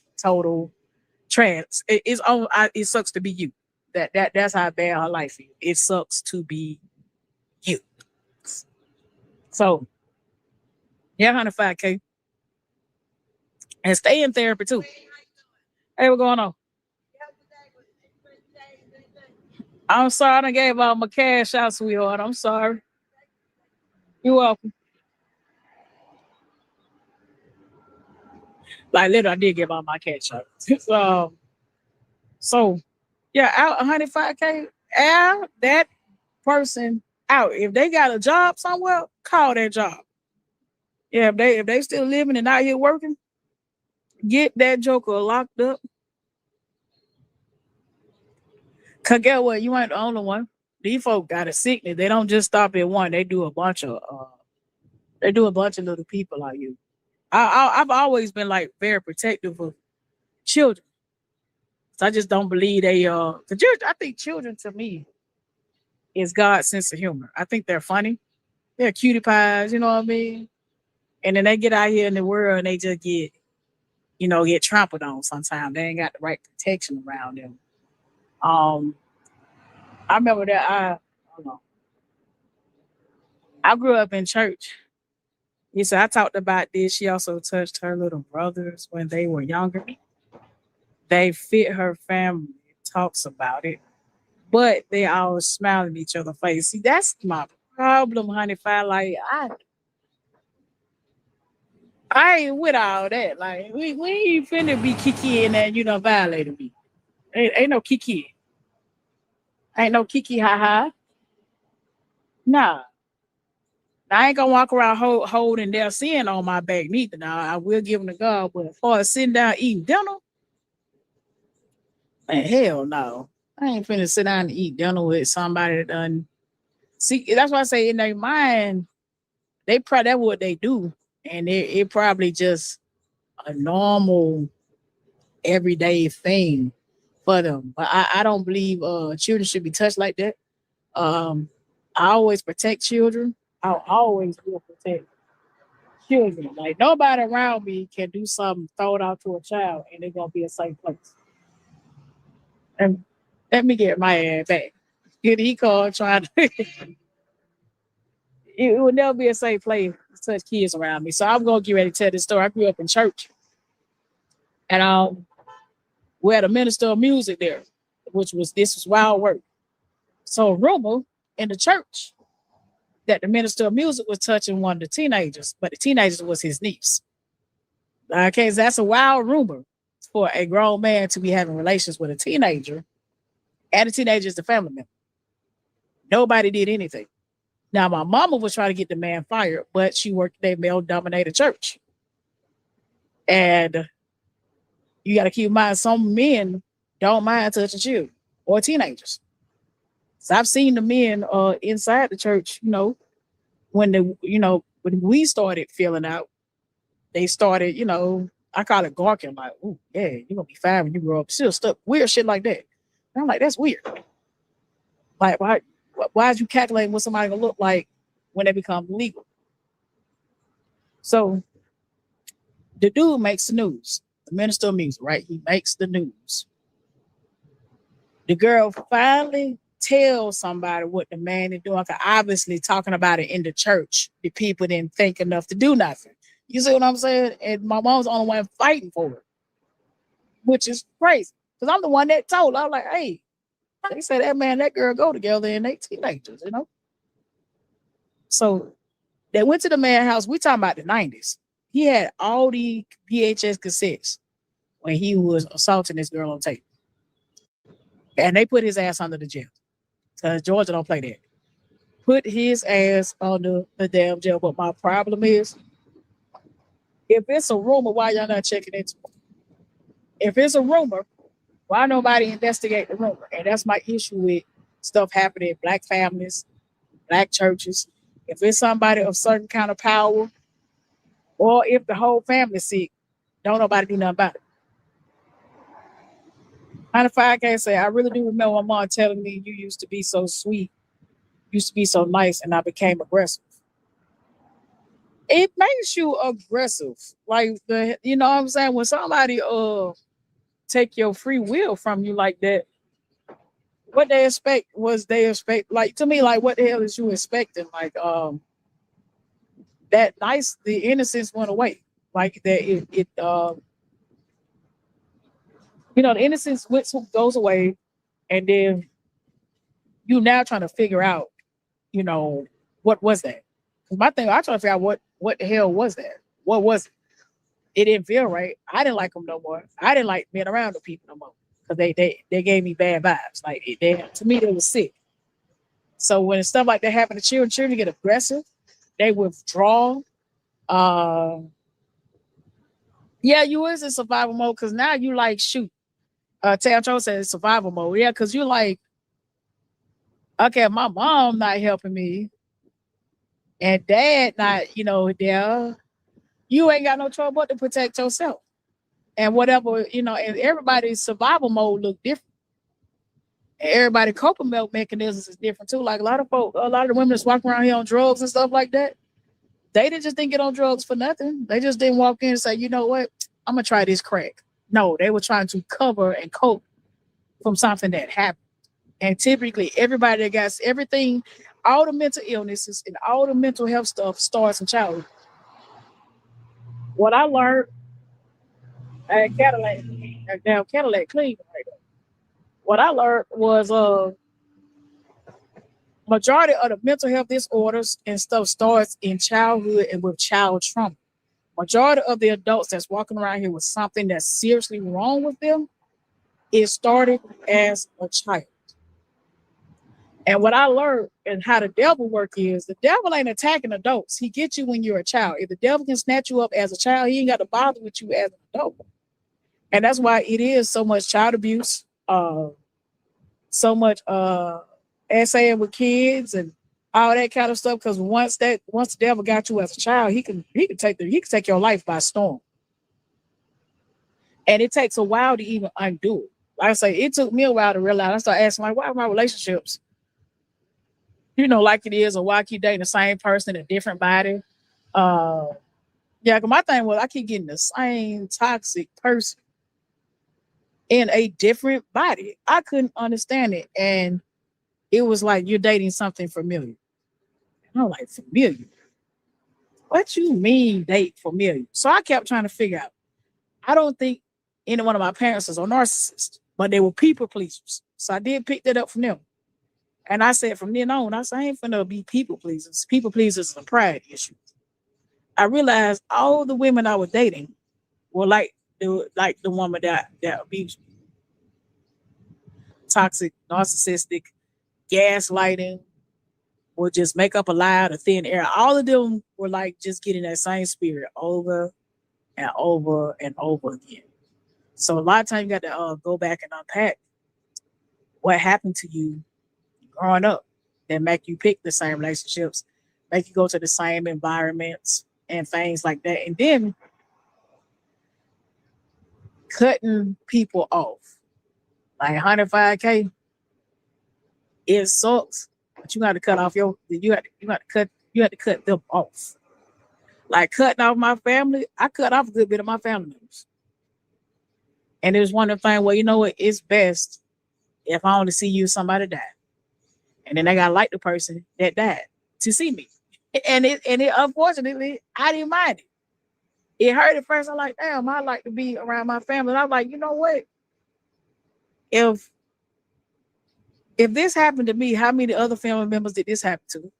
trash. It sucks to be you. That's how bad her life is. It sucks to be you. So yeah, 105K. And stay in therapy too. Hey, what's going on? I'm sorry I done gave all my cash out, sweetheart. I'm sorry. You're welcome. Like literally, I did give all my cash out. So yeah, out 105K, out that person out. If they got a job somewhere, call that job. Yeah, if they still living and out here working, get that joker locked up. Cause get what? You ain't the only one. These folk got a sickness. They don't just stop at one. They do a bunch of little people like you. I've always been like very protective of children. So I just don't believe they I think children to me is God's sense of humor. I think they're funny. They're cutie pies, you know what I mean? And then they get out here in the world and they just get trampled on sometimes. They ain't got the right protection around them. I remember that I don't know. I grew up in church. Yeah, so I talked about this. She also touched her little brothers when they were younger. They fit her family, talks about it, but they always smile in each other's face. See, that's my problem, honey. Like I ain't with all that. Like we ain't finna be kiki and that violating me. Ain't no kiki. Ain't no kiki ha. Nah. I ain't gonna walk around holding their sin on my back neither. Now I will give them to God, but as far as sitting down eating dinner, man, hell no. I ain't finna sit down and eat dinner with somebody that done. See, that's why I say in their mind, that's what they do, and it probably just a normal, everyday thing for them. But I don't believe children should be touched like that. I always protect children. I always will protect children. Like nobody around me can do something, throw it out to a child, and they're gonna be a safe place. And let me get my ass back. He called trying to. It would never be a safe place to touch kids around me. So I'm gonna get ready to tell this story. I grew up in church, and we had a minister of music there, this was wild work. So a rumor in the church that the minister of music was touching one of the teenagers, but the teenager was his niece. Okay, so that's a wild rumor for a grown man to be having relations with a teenager, and the teenager is the family member. Nobody did anything. Now, my mama was trying to get the man fired, but she worked at a male-dominated church. And you got to keep in mind, some men don't mind touching children or teenagers. So I've seen the men inside the church, when we started filling out, they started, I call it gawking, like, oh, yeah, you're going to be fine when you grow up. Still stuck, weird shit like that. And I'm like, that's weird. Like, why is you calculating what somebody going to look like when they become legal? So the dude makes the news. The minister of music, right? He makes the news. The girl finally tells somebody what the man is doing. Obviously, talking about it in the church, the people didn't think enough to do nothing. You see what I'm saying? And my mom's the only one fighting for it, which is crazy. Because I'm the one that told her. I was like, hey, they said that man, that girl go together and they teenagers, So they went to the man's house. We talking about the 90s. He had all the VHS cassettes when he was assaulting this girl on tape. And they put his ass under the jail. Because Georgia don't play that. Put his ass under the damn jail. But my problem is, if it's a rumor, why y'all not checking into it? If it's a rumor, why nobody investigate the rumor? And that's my issue with stuff happening in Black families, Black churches. If it's somebody of certain kind of power, or if the whole family's sick, don't nobody do nothing about it. 105K say, I really do remember my mom telling me you used to be so sweet, used to be so nice, and I became aggressive. It makes you aggressive. Like you know what I'm saying? When somebody take your free will from you like that, what they expect like to me, like what the hell is you expecting? Like that nice the innocence went away. Like that it you know, the innocence goes away, and then you now trying to figure out, you know, what was that? Because my thing, I try to figure out what the hell was that? What was it? It didn't feel right. I didn't like them no more. I didn't like being around the people no more because they gave me bad vibes. Like to me, they was sick. So when stuff like that happened to children get aggressive, they withdraw. Yeah, you is in survival mode because now you like shoot. Tam Cho says survival mode. Yeah, because you like, okay, my mom not helping me, and dad not, you know, there. You ain't got no choice but to protect yourself. And whatever, you know, and everybody's survival mode look different. And everybody's coping mechanisms is different too. Like a lot of the women that's walking around here on drugs and stuff like that, they just didn't get on drugs for nothing. They just didn't walk in and say, you know what, I'm gonna try this crack. No, they were trying to cover and cope from something that happened. And typically everybody that got everything, all the mental illnesses and all the mental health stuff starts in childhood. What I learned at Cadillac Cleveland right there. What I learned was majority of the mental health disorders and stuff starts in childhood and with child trauma. Majority of the adults that's walking around here with something that's seriously wrong with them, it started as a child. And what I learned and how the devil work is the devil ain't attacking adults. He gets you when you're a child. If the devil can snatch you up as a child, he ain't got to bother with you as an adult. And that's why it is so much child abuse, so much essaying with kids and all that kind of stuff. Because once the devil got you as a child, he can take your life by storm. And it takes a while to even undo it. Like I say, it took me a while to realize. I started asking, like, why are my relationships, you know, like it is, or why I keep dating the same person in a different body? Yeah, because my thing was I keep getting the same toxic person in a different body. I couldn't understand it. And it was like, you're dating something familiar. And I'm like, familiar? What you mean date familiar? So I kept trying to figure out. I don't think any one of my parents was a narcissist, but they were people pleasers. So I did pick that up from them. And I said from then on, I said, I ain't finna be people pleasers. People pleasers is a pride issue. I realized all the women I was dating were like the woman that abused me. Toxic, narcissistic, gaslighting, would just make up a lie out of thin air. All of them were like just getting that same spirit over and over and over again. So a lot of times you got to go back and unpack what happened to you growing up that make you pick the same relationships, make you go to the same environments and things like that. And then cutting people off. Like 105K, it sucks, but you got to cut off you got to cut them off. Like cutting off my family, I cut off a good bit of my family members. And there's one of the things, well, you know what, it's best if I only see you somebody die. And then they gotta like the person that died to see me. And it unfortunately, I didn't mind it. It hurt at first. I'm like, damn, I like to be around my family. And I'm like, you know what? If this happened to me, how many other family members did this happen to?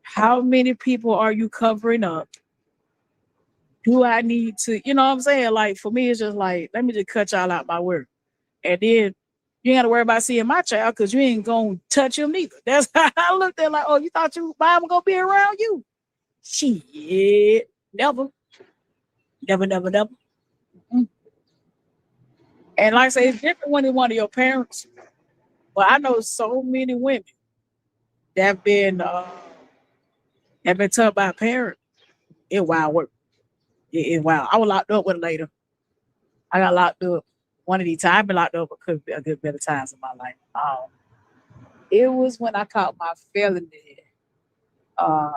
How many people are you covering up? Do I need to, you know what I'm saying? Like for me, it's just like, let me just cut y'all out my work. And then you ain't got to worry about seeing my child because you ain't going to touch him neither. That's how I looked at it, like, oh, you thought your mom going to be around you? Shit. Never. Never. Mm-hmm. And like I say, it's different when it's one of your parents. But I know so many women that have been taught by a parent. It's wild work. It's wild. I was locked up with her later. I got locked up one of these times. I've been locked up a good bit of times in my life. It was when I caught my felony, uh,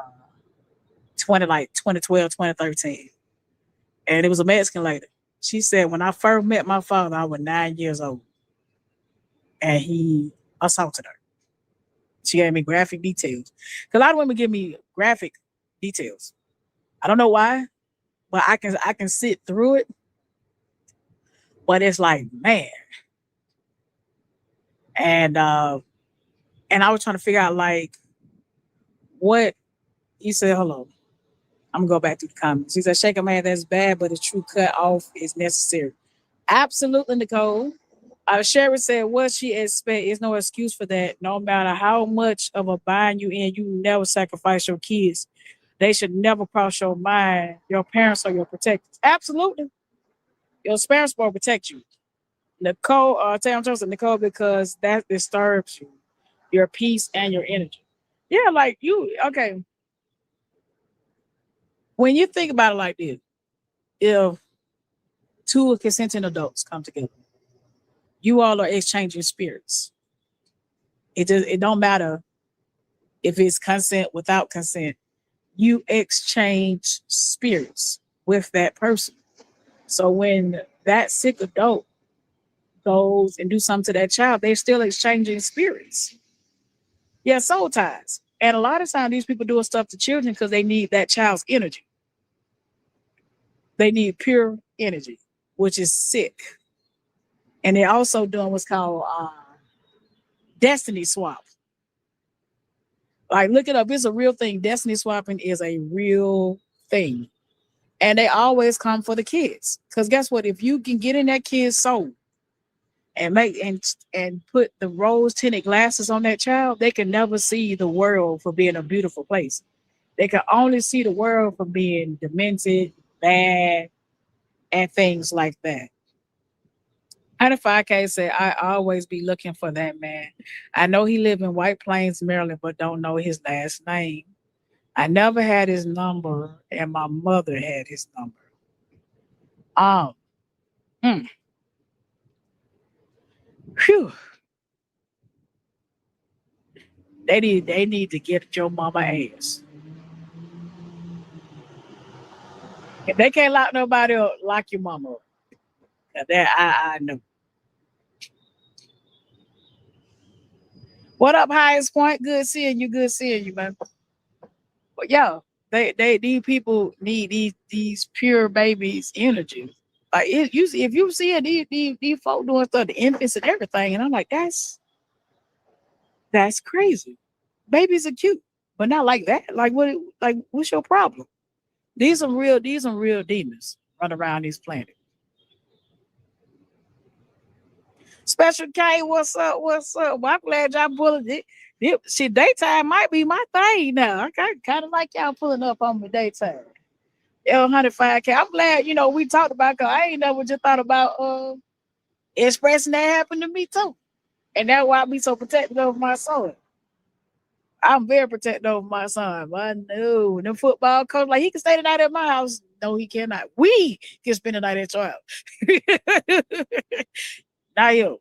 2012, 2013. And it was a Mexican lady. She said, when I first met my father, I was 9 years old. And he assaulted her. She gave me graphic details. Because a lot of women give me graphic details. I don't know why, but I can sit through it. But it's like, man. And I was trying to figure out like what he said, hold on. I'm gonna go back to the comments. He said, shake a man, that's bad, but a true cut off is necessary. Absolutely, Nicole. Sherry said, what she expect is no excuse for that. No matter how much of a bind you in, you never sacrifice your kids. They should never cross your mind. Your parents are your protectors. Absolutely. Your parents will protect you. Nicole, Tam Johnson, Nicole, because that disturbs you, your peace and your energy. Yeah, like you, okay. When you think about it like this, if two consenting adults come together, you all are exchanging spirits. It don't matter if it's consent, without consent. You exchange spirits with that person. So when that sick adult goes and do something to that child, they're still exchanging spirits. Yeah, soul ties. And a lot of times these people do stuff to children because they need that child's energy. They need pure energy, which is sick. And they're also doing what's called destiny swap. Like, look it up. It's a real thing. Destiny swapping is a real thing. And they always come for the kids. Because guess what? If you can get in that kid's soul and make and put the rose-tinted glasses on that child, they can never see the world for being a beautiful place. They can only see the world for being demented, bad, and things like that. 95K said, I always be looking for that man. I know he live in White Plains, Maryland, but don't know his last name. I never had his number, and my mother had his number. Phew. They need to get your mama ass. If they can't lock nobody up, lock your mama up. That I know. What up, Highest Point? Good seeing you, man. But yeah, these people need these pure babies' energy. Like if you see these folk doing stuff, the infants and everything, and I'm like, that's crazy. Babies are cute, but not like that. Like what's your problem? These are real demons running around this planet. Special K, what's up? Well, I'm glad y'all pulling it. See, daytime might be my thing now. I kind of like y'all pulling up on me daytime. L105K. I'm glad, we talked about, because I ain't never just thought about expressing that happened to me too. And that's why I be so protective of my son. I'm very protective of my son. I know the football coach, like, he can stay the night at my house. No, he cannot. We can spend the night at your house. Now,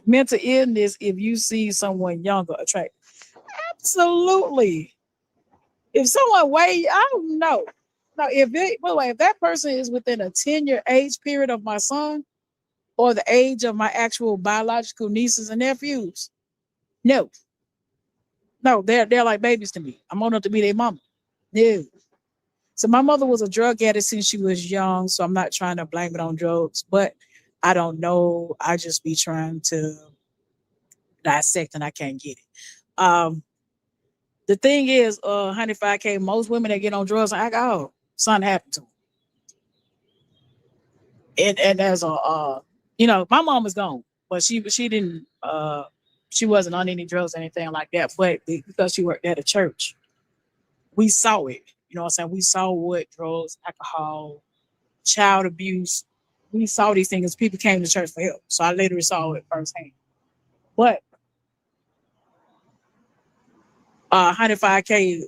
mental illness, if you see someone younger attractive, absolutely. If someone I don't know. Now, if that person is within a 10-year age period of my son, or the age of my actual biological nieces and nephews, no, they're like babies to me. I'm old enough to be their mama. No. So my mother was a drug addict since she was young, so I'm not trying to blame it on drugs, but I don't know. I just be trying to dissect and I can't get it. The thing is, 105K, most women that get on drugs and alcohol, something happened to them. And as my mom is gone, but she didn't, she wasn't on any drugs or anything like that. But because she worked at a church, we saw it. You know what I'm saying? We saw what drugs, alcohol, child abuse, we saw these things. People came to church for help. So I literally saw it firsthand. But 105K,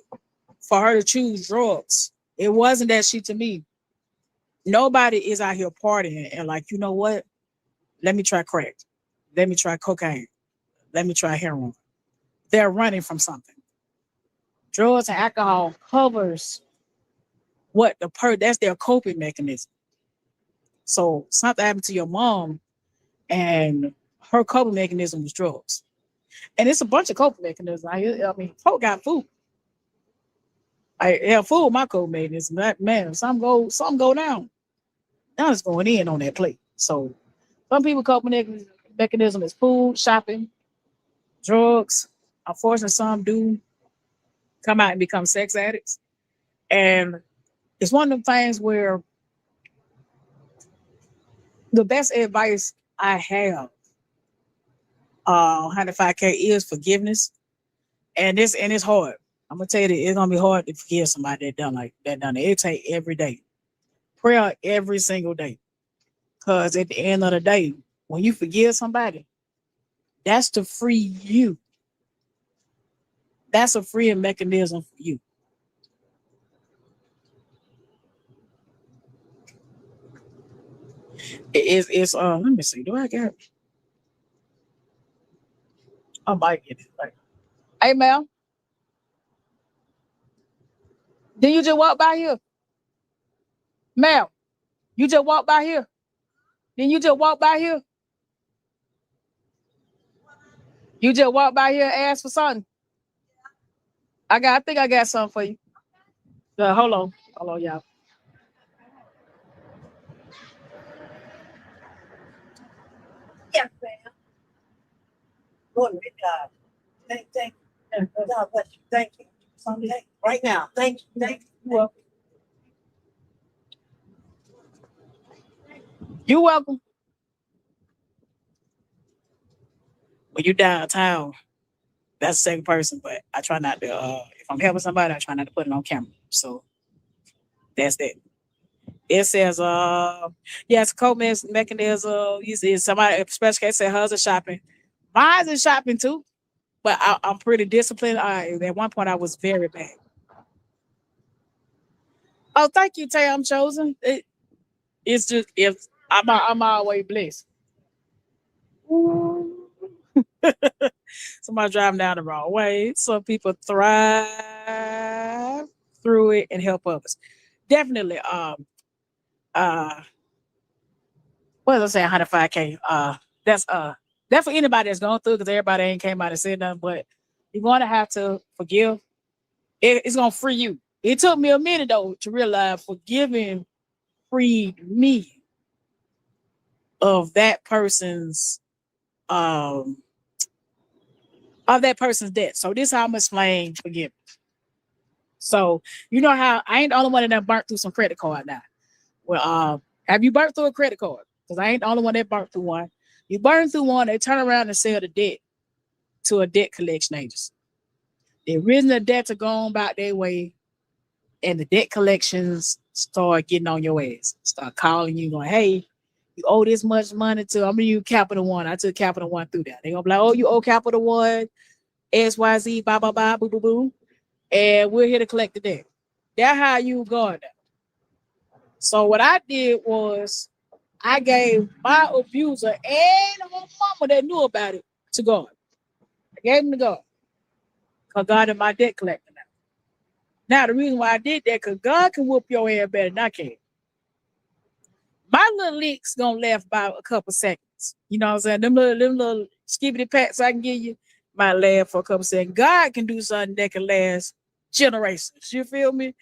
for her to choose drugs, it wasn't that she, to me, Nobody is out here partying and like, you know what? Let me try crack. Let me try cocaine. Let me try heroin. They're running from something. Drugs and alcohol covers what that's their coping mechanism. So something happened to your mom and her coping mechanism was drugs. And it's a bunch of coping mechanisms. I mean, folk got food. I have food my coping mechanism. Man, some go down. Now it's going in on that plate. So some people coping mechanism is food, shopping, drugs. Unfortunately, some do come out and become sex addicts. And it's one of the things where the best advice I have 105K is forgiveness. And it's hard. I'm gonna tell you that it's gonna be hard to forgive somebody that done it. It take every day. Prayer every single day. Because at the end of the day, when you forgive somebody, that's to free you. That's a freeing mechanism for you. It's let me see. Do I got it? I might get it. Like, hey Mel, did you just walk by here? Mel, you just walk by here. Then you just walk by here. You just walk by here and ask for something. I think I got something for you. Hold on, y'all. Yes, ma'am. Lord, God. Thank you. God bless you. Thank you. Someday. Right now. Thank you. Thank you. Well, you're welcome. When you downtown, that's the second person, but I try not to if I'm helping somebody, I try not to put it on camera. So that's that. It says yes, coping mechanism. You see somebody, especially case said hers is shopping. Mine is shopping too, but I'm pretty disciplined. At one point I was very bad. Oh, thank you, Tay. I'm chosen. It's just if I'm always blessed. Ooh. Somebody driving down the wrong way. Some people thrive through it and help others. Definitely. What did I say? 105K. That's for anybody that's going through because everybody ain't came out and said nothing. But you're going to have to forgive. It's going to free you. It took me a minute though to realize forgiving freed me of that person's debt. So this is how I'm explaining forgiveness. So you know how I ain't the only one that burnt through some credit card now. Well, have you burnt through a credit card? Because I ain't the only one that burnt through one. You burn through one, they turn around and sell the debt to a debt collection agency. The original debts are going about their way, and the debt collections start getting on your ass. Start calling you, going, hey, you owe this much money to, I'm gonna use Capital One. I took Capital One through that. They're gonna be like, oh, you owe Capital One, XYZ, blah, blah, blah, boo, boo, boo. And we're here to collect the debt. That's how you guard that. So what I did was I gave my abuser and my mama that knew about it to God. I gave him to God. Because God is my debt collector now. Now, the reason why I did that, because God can whoop your ass better than I can. My little leaks gonna last about a couple seconds. You know what I'm saying? Them little skibbity pats I can give you might last for a couple seconds. God can do something that can last generations. You feel me?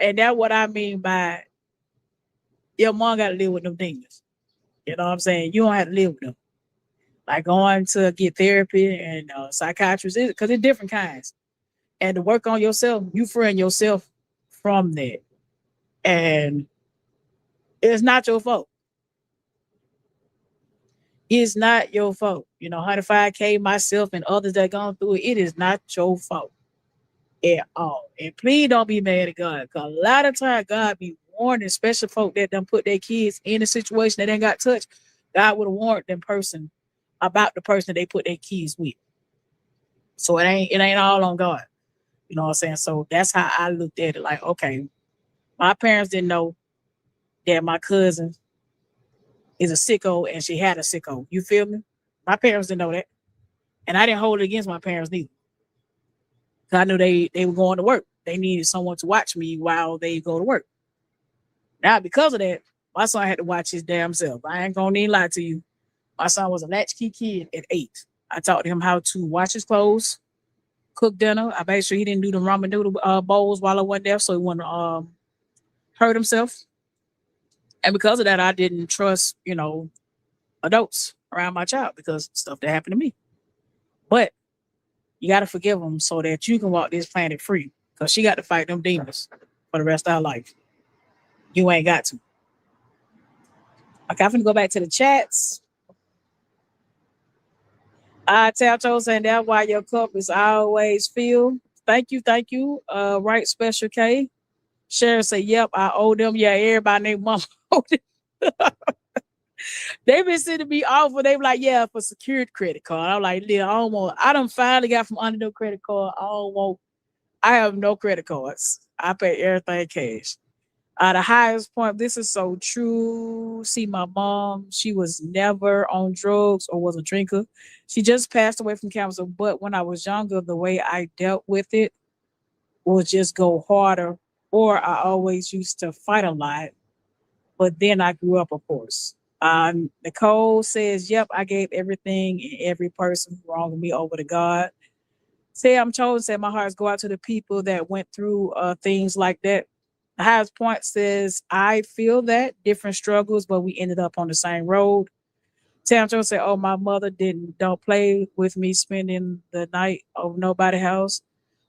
And that's what I mean by your mom got to live with them demons. You know what I'm saying? You don't have to live with them. Like going to get therapy and psychiatrists, because it's different kinds. And to work on yourself, you freeing yourself from that. And it's not your fault. It's not your fault. You know, 105K, myself, and others that gone through it, it is not your fault at all. And please don't be mad at God. Because a lot of times God be warning, especially folk that done put their kids in a situation that ain't got touched. God would have warned them person about the person they put their kids with. So it ain't all on God. You know what I'm saying? So that's how I looked at it. Like, okay, my parents didn't know. that my cousin is a sicko and she had a sicko. You feel me? My parents didn't know that. And I didn't hold it against my parents neither. I knew they were going to work. They needed someone to watch me while they go to work. Now, because of that, my son had to watch his damn self. I ain't gonna need to lie to you. My son was a latchkey kid at 8. I taught him how to wash his clothes, cook dinner. I made sure he didn't do the ramen noodle bowls while I wasn't there, so he wouldn't hurt himself. And because of that, I didn't trust, adults around my child because stuff that happened to me. But you got to forgive them so that you can walk this planet free, because she got to fight them demons for the rest of her life. You ain't got to. Okay, I'm going to go back to the chats. Tato saying that's why your cup is always filled. Thank you. Right, Special K. Sharon say, yep, I owe them. Yeah, everybody named mama owe them. They've been sending me offer. They were like, yeah, for secured credit card. I'm like, yeah, I done finally got from under no credit card. I have no credit cards. I pay everything cash. The highest point, this is so true. See, my mom, she was never on drugs or was a drinker. She just passed away from cancer. But when I was younger, the way I dealt with it was just go harder. Or I always used to fight a lot. But then I grew up, of course. Nicole says, yep, I gave everything and every person who wronged me over to God. Say I'm chosen, said my hearts go out to the people that went through things like that. The highest point says, I feel that different struggles, but we ended up on the same road. Tam Jones said, oh, my mother don't play with me spending the night over nobody's house.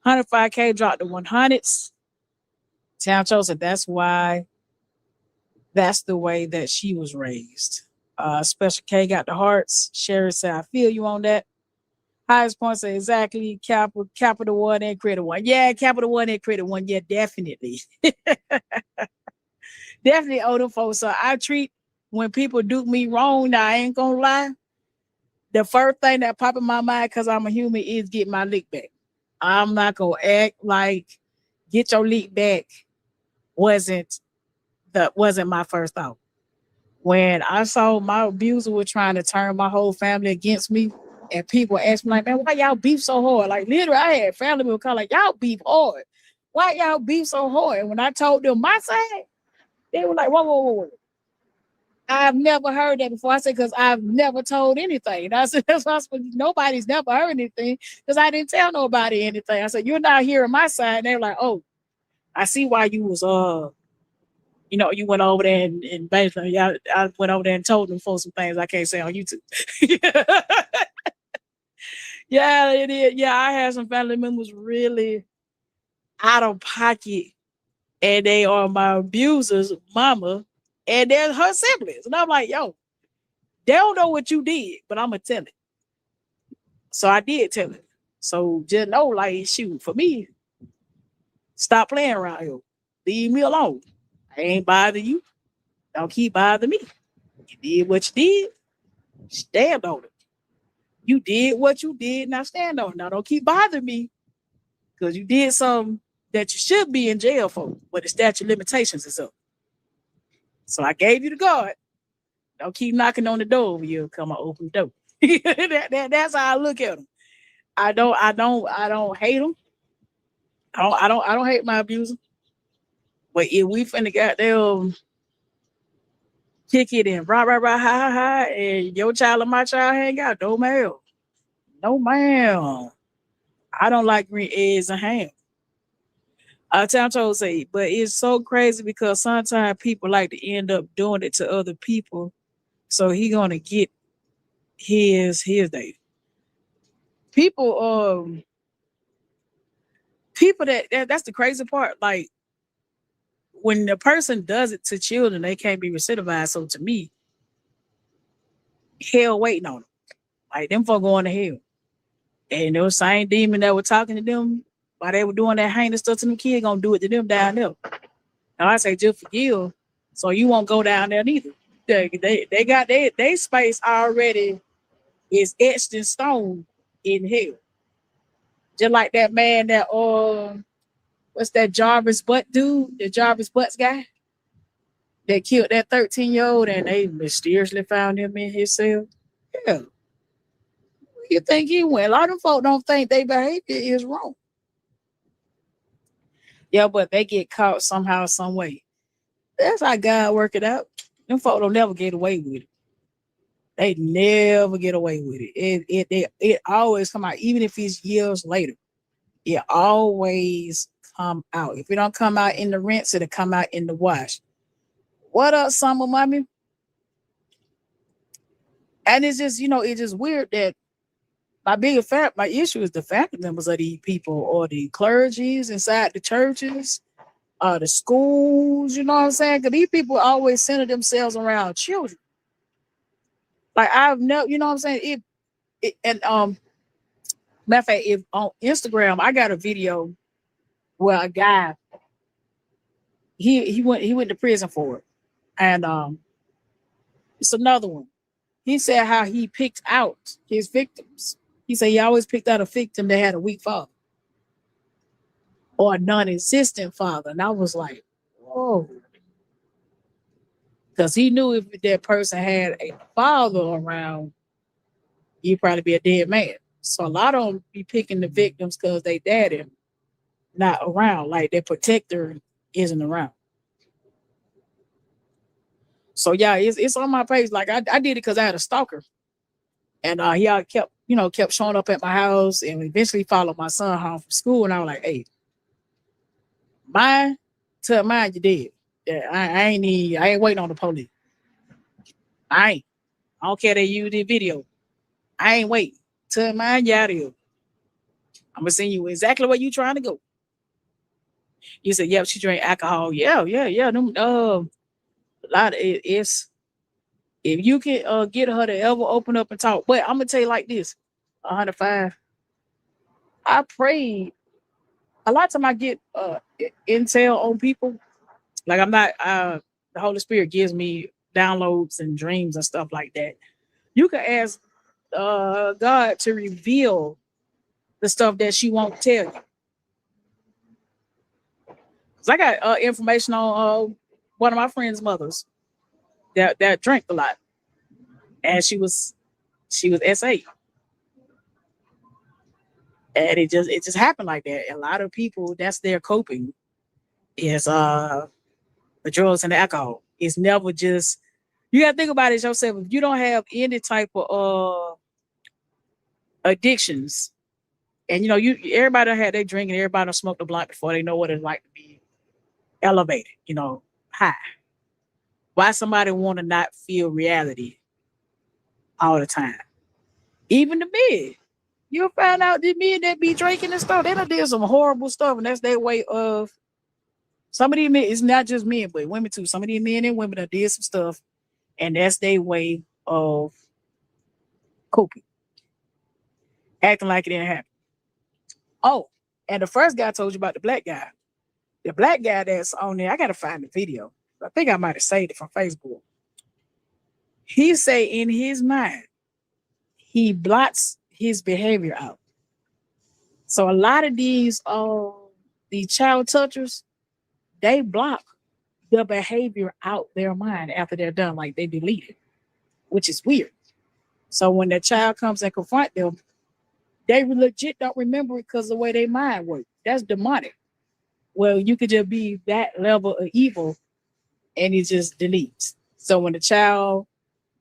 105K dropped to 100s. Tam Jones said, that's the way that she was raised. Special K got the hearts. Sherry said, I feel you on that. Highest point said, exactly. Capital One and Credit One. Yeah, Capital One and Credit One. Yeah, definitely. Definitely owe them folks. So I treat when people do me wrong, now I ain't gonna lie. The first thing that pop in my mind, because I'm a human, is get my lick back. I'm not gonna act like get your lick back wasn't my first thought. When I saw my abuser was trying to turn my whole family against me, and people asked me like, man, why y'all beef so hard? Like literally, I had family members call like, y'all beef hard. Why y'all beef so hard? And when I told them my side, they were like, whoa. I've never heard that before. I said, because I've never told anything. And I said, that's why nobody's never heard anything, because I didn't tell nobody anything. I said, you're not hearing my side. And they were like, oh, I see why you was you went over there and basically I went over there and told them for some things I can't say on YouTube. Yeah, it is. Yeah, I had some family members really out of pocket, and they are my abuser's mama, and they're her siblings. And I'm like, yo, they don't know what you did, but I'm going to tell it. So I did tell it. So just know, like, shoot, for me, stop playing around here. Leave me alone. I ain't bothering you. Don't keep bothering me. You did what you did. Stand on it. You did what you did. Now stand on it. Now don't keep bothering me, because you did something that you should be in jail for, but the statute of limitations is up. So I gave you the guard. Don't keep knocking on the door over here. Come on, open the door. That's how I look at them. I don't hate them. I don't hate my abuser. But if we finna goddamn kick it in, rah, and your child and my child hang out, no ma'am. I don't like green eggs and ham. Tom told say, but it's so crazy because sometimes people like to end up doing it to other people, so he gonna get his day. People that's the crazy part. Like when the person does it to children, they can't be recidivized. So to me, hell waiting on them. Like them folk going to hell. And those same demon that were talking to them while they were doing that heinous stuff to them kids gonna do it to them down there. And I say just forgive, so you won't go down there neither. They got they space already is etched in stone in hell. Just like that man that what's that Jarvis Butt dude? The Jarvis Butts guy. that killed that 13-year-old and they mysteriously found him in his cell. Yeah. Where you think he went? A lot of them folk don't think their behavior is wrong. Yeah, but they get caught somehow, some way. That's how God work it out. Them folk don't never get away with it. They never get away with it. It always come out, even if it's years later. It always come out. If it don't come out in the rinse, it'll come out in the wash. What up, Summer Mommy? And it's just, it's just weird that my issue is the family members of these people or the clergies inside the churches, the schools, you know what I'm saying? Because these people always center themselves around children. Like I've never, you know what I'm saying? Matter of fact, if on Instagram, I got a video where a guy, he went to prison for it. And it's another one. He said how he picked out his victims. He said he always picked out a victim that had a weak father or a non-existent father. And I was like, whoa. Because he knew if that person had a father around, he'd probably be a dead man. So a lot of them be picking the victims because they daddy not around, like their protector isn't around. So yeah, it's on my page. Like I did it because I had a stalker, and he kept showing up at my house, and eventually followed my son home from school. And I was like, "Hey, tell mine you did. Yeah, I ain't waiting on the police. I don't care they use the video. I ain't waiting. Tell mine you out of here. I'm gonna send you exactly where you trying to go." You said, "Yep, she drank alcohol." Yeah. A lot of it's if you can get her to ever open up and talk. But I'm gonna tell you like this: 105. I prayed. A lot of time I get intel on people. Like I'm not. The Holy Spirit gives me downloads and dreams and stuff like that. You can ask God to reveal the stuff that she won't tell you. Cause I got information on one of my friend's mothers that drank a lot, and she was SA, and it just happened like that. A lot of people, that's their coping is the drugs and the alcohol. It's never just, you gotta think about it yourself. If you don't have any type of addictions, and everybody had their drink and everybody smoked a blunt before they know what it's like to be elevated, high. Why somebody want to not feel reality all the time? Even the men. You'll find out the men that be drinking and stuff, they done did some horrible stuff, and that's their way of, some of these men, it's not just men, but women too. Some of these men and women that did some stuff, and that's their way of coping. Acting like it didn't happen. Oh, and the first guy I told you about, the black guy. The black guy that's on there, I gotta find the video. I think I might have saved it from Facebook. He say in his mind, he blots his behavior out. So a lot of these child touchers, they block the behavior out their mind after they're done, like they delete it, which is weird. So when the child comes and confront them, they legit don't remember it because of the way their mind works. That's demonic. Well, you could just be that level of evil and it just deletes. So when the child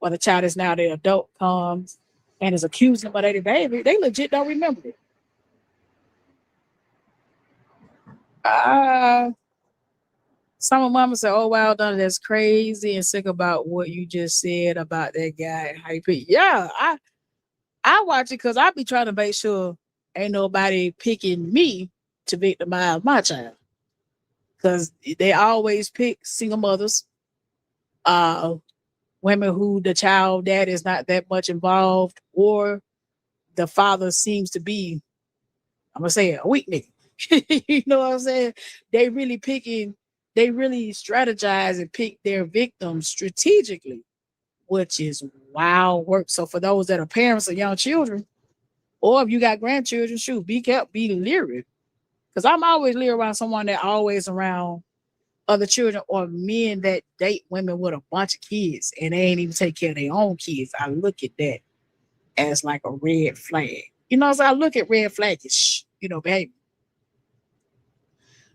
is now the adult comes and is accusing them of their behavior, they legit don't remember it. Some of mama said, "Oh wow, Donna, that's crazy and sick about what you just said about that guy and how you pick." Yeah, I watch it because I be trying to make sure ain't nobody picking me to victimize my child. Because they always pick single mothers, women who the child dad is not that much involved, or the father seems to be, I'm gonna say, a weak nigga. You know what I'm saying? They really strategize and pick their victims strategically, which is wild work. So for those that are parents of young children, or if you got grandchildren, shoot, be leery. Because I'm always leery around someone that always around other children, or men that date women with a bunch of kids and they ain't even take care of their own kids. I look at that as like a red flag. So I look at red flagish, behavior.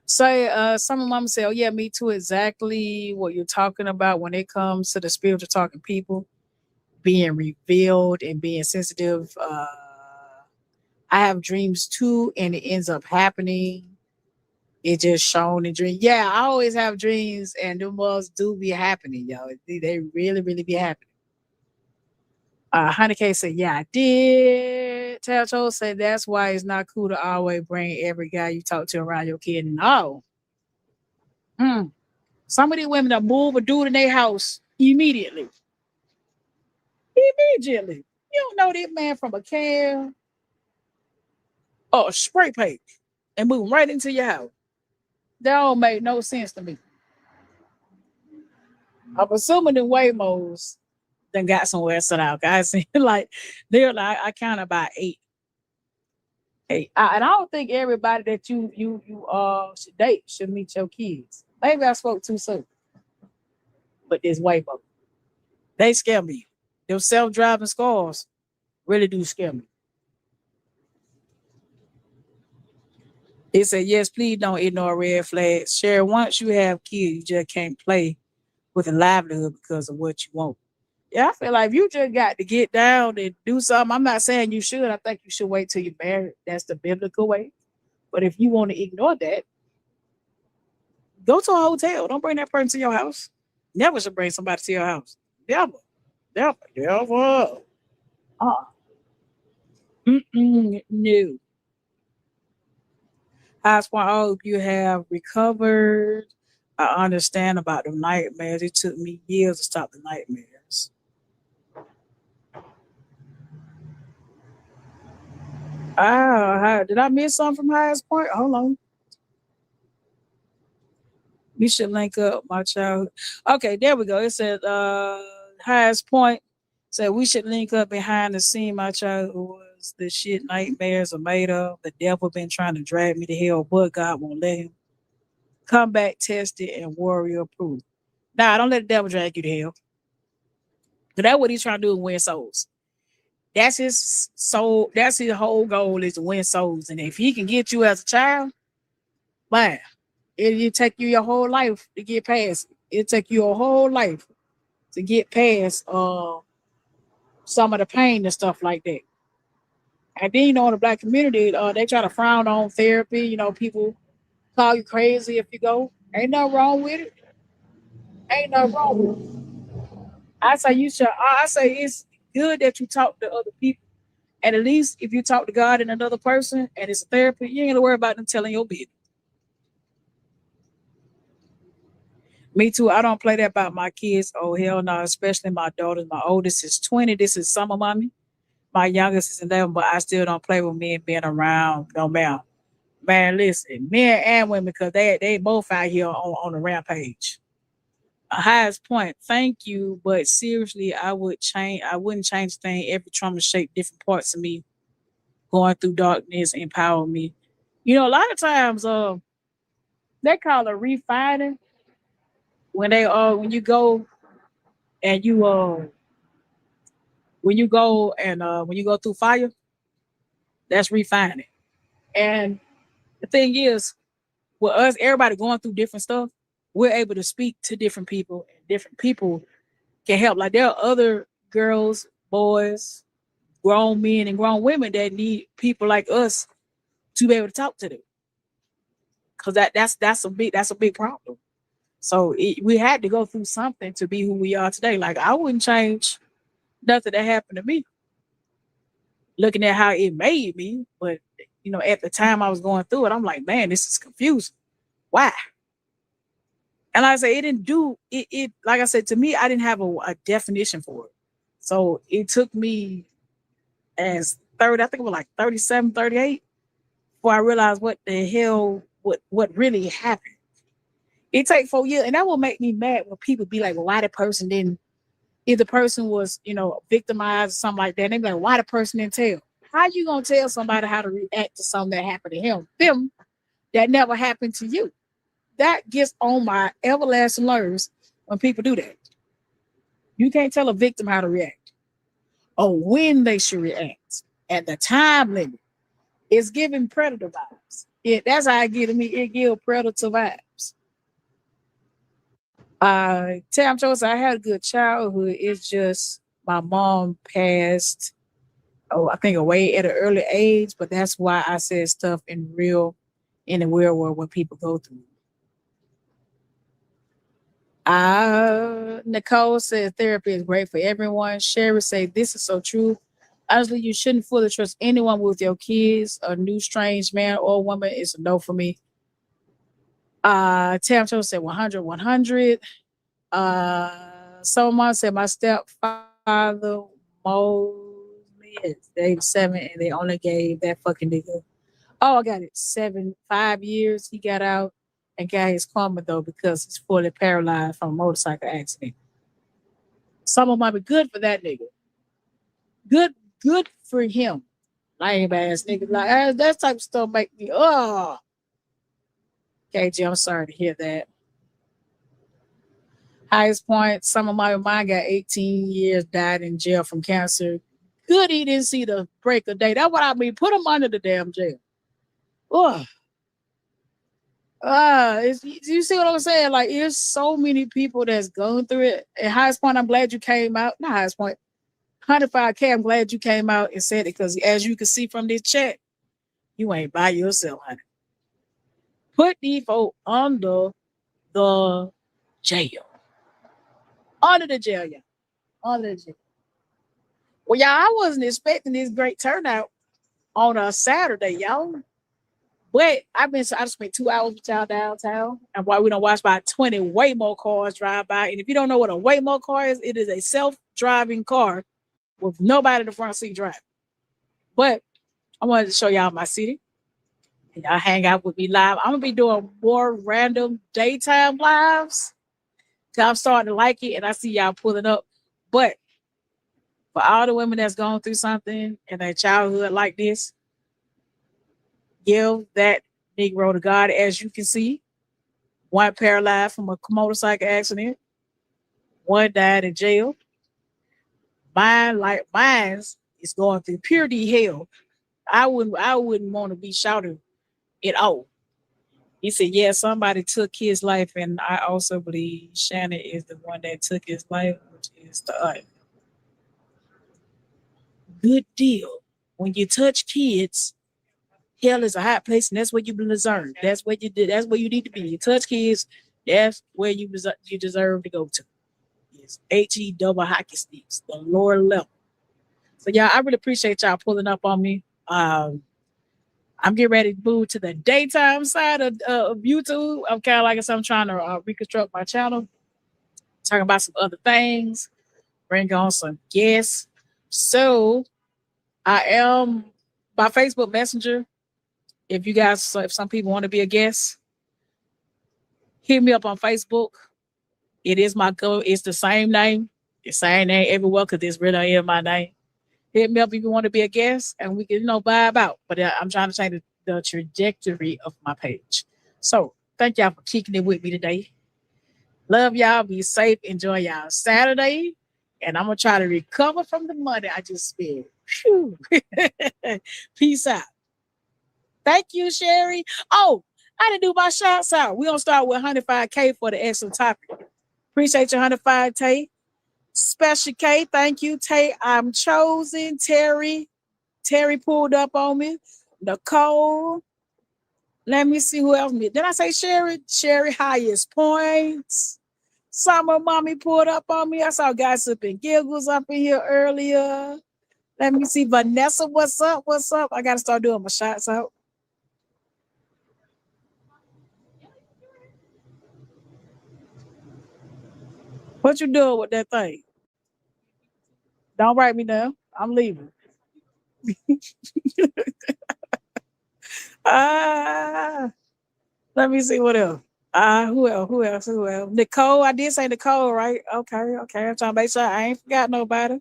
So some of mama say, oh yeah, me too, exactly what you're talking about when it comes to the spiritual talking people being revealed and being sensitive. I have dreams too, and it ends up happening. It just shown in dream. Yeah, I always have dreams, and them ones do be happening, yo. They really, really be happening. Honey K said, yeah, I did. Tacho said that's why it's not cool to always bring every guy you talk to around your kid. No. Some of these women that move a dude in their house immediately. Immediately. You don't know this man from a can or a spray paint and move right into your house. That don't make no sense to me. I'm assuming the Waymos then got somewhere to sit out, guys. Like they're like, I count about 8. And I don't think everybody that you should date should meet your kids. Maybe I spoke too soon. But this Waymo, they scare me. Those self-driving cars really do scare me. It said, yes, please don't ignore red flags. Sherry, once you have kids, you just can't play with a livelihood because of what you want. Yeah, I feel like you just got to get down and do something. I'm not saying you should. I think you should wait till you're married. That's the biblical way. But if you want to ignore that, go to a hotel. Don't bring that person to your house. Never should bring somebody to your house. Never. No. Highest point, I hope you have recovered. I understand about the nightmares. It took me years to stop the nightmares. Did I miss something from Highest Point? Hold on. We should link up my childhood. Okay, there we go. It said Highest Point said we should link up behind the scene. My childhood was the shit nightmares are made of. The devil been trying to drag me to hell, but God won't let him. Come back tested and warrior approved. Nah, don't let the devil drag you to hell. Because that's what he's trying to do, is win souls. That's his soul. That's his whole goal, is to win souls. And if he can get you as a child, man, it'll take you your whole life to get past it. It'll take you a whole life to get past some of the pain and stuff like that. And then, in the Black community, they try to frown on therapy. People call you crazy if you go. Ain't nothing wrong with it. Ain't nothing wrong with it. I say it's good that you talk to other people. And at least if you talk to God and another person and it's a therapy, you ain't gonna worry about them telling your business. Me too. I don't play that about my kids. Oh, hell no, especially my daughters. My oldest is 20. This is summer mommy. My youngest is 11, but I still don't play with men being around no matter. Man, listen, men and women, because they both out here on the rampage. Highest Point, thank you, but seriously, I wouldn't change a thing. Every trauma shaped different parts of me. Going through darkness empower me. A lot of times they call it refining when you go through fire. That's refining. And the thing is, with us, everybody going through different stuff, we're able to speak to different people, and different people can help. Like there are other girls, boys, grown men and grown women that need people like us to be able to talk to them. Cause that's a big problem. So we had to go through something to be who we are today. Like I wouldn't change nothing that happened to me. Looking at how it made me, but at the time I was going through it, I'm like, man, this is confusing. Why? And like I say, it didn't do it. Like I said, to me, I didn't have a definition for it. So it took me as 30, I think it was like 37, 38, before I realized what the hell, what really happened. It take 4 years. And that will make me mad when people be like, well, why the person didn't, if the person was, victimized or something like that, they be like, why the person didn't tell? How you gonna tell somebody how to react to something that happened to them that never happened to you? that gets on my everlasting nerves when people do that. You can't tell a victim how to react or when they should react at the time limit. It's giving predator vibes. That's how I get to me. It gives predator vibes. Tam Jones, I had a good childhood. It's just my mom passed, I think away at an early age, but that's why I said stuff in the real world what people go through. Nicole said therapy is great for everyone. Sherry said this is so true. Honestly, you shouldn't fully trust anyone with your kids. A new strange man or woman is a no for me. Tam Jones said 100. Someone said my stepfather mold me at age 7 and they only gave that fucking nigga. Oh, I got it. 5 years he got out and got his karma though because he's fully paralyzed from a motorcycle accident. Someone might be good for that nigga. Good for him. Lame ass nigga. Like that type of stuff make me KG, I'm sorry to hear that. Highest point, some of my mine got 18 years, died in jail from cancer. Good he didn't see the break of day. That's what I mean. Put him under the damn jail. You see what I'm saying? Like, there's so many people that's going through it. At highest point, I'm glad you came out. Not highest point. 105K, I'm glad you came out and said it because as you can see from this chat, you ain't by yourself, honey. Put these folk under the jail. Under the jail, y'all. Under the jail. Well, y'all, I wasn't expecting this great turnout on a Saturday, y'all. But I just spent 2 hours with y'all downtown. And while we don't watch about 20 Waymo cars drive by. And if you don't know what a Waymo car is, it is a self-driving car with nobody in the front seat driving. But I wanted to show y'all my city. And y'all hang out with me live. I'm going to be doing more random daytime lives. Because I'm starting to like it and I see y'all pulling up. But for all the women that's going through something in their childhood like this, give that Negro to God. As you can see, one paralyzed from a motorcycle accident. One died in jail. Mine's is going through pure hell. I wouldn't want to be shouting it out. He said, yeah, somebody took his life, and I also believe Shannon is the one that took his life, which is the other. Good deal. When you touch kids, hell is a hot place, and that's where you deserve. That's where you did. That's where you need to be. You touch kids, that's where you deserve to go to. It's HE double hockey sticks, the lower level. So yeah, I really appreciate y'all pulling up on me. I'm getting ready to move to the daytime side of YouTube. I'm kind of like I'm trying to reconstruct my channel, talking about some other things, bring on some guests. So I am by Facebook Messenger. If some people want to be a guest, hit me up on Facebook. It is my go. It's the same name. The same name everywhere because it's really in my name. Hit me up if you want to be a guest and we can, vibe out. But I'm trying to change the trajectory of my page. So thank y'all for kicking it with me today. Love y'all. Be safe. Enjoy y'all Saturday. And I'm going to try to recover from the money I just spent. Peace out. Thank you, Sherry. Oh, I didn't do my shouts out. We're going to start with 105K for the excellent topic. Appreciate your 105K. Special K, thank you. Tay, I'm chosen. Terry pulled up on me. Nicole. Let me see who else. Did I say Sherry? Sherry, highest points. Summer Mommy pulled up on me. I saw Gossip and Giggles up in here earlier. Let me see. Vanessa, what's up? What's up? I got to start doing my shots out. What you doing with that thing? Don't write me down. I'm leaving. Let me see what else. Who else? Nicole. I did say Nicole, right? Okay. I'm trying to make sure I ain't forgot nobody.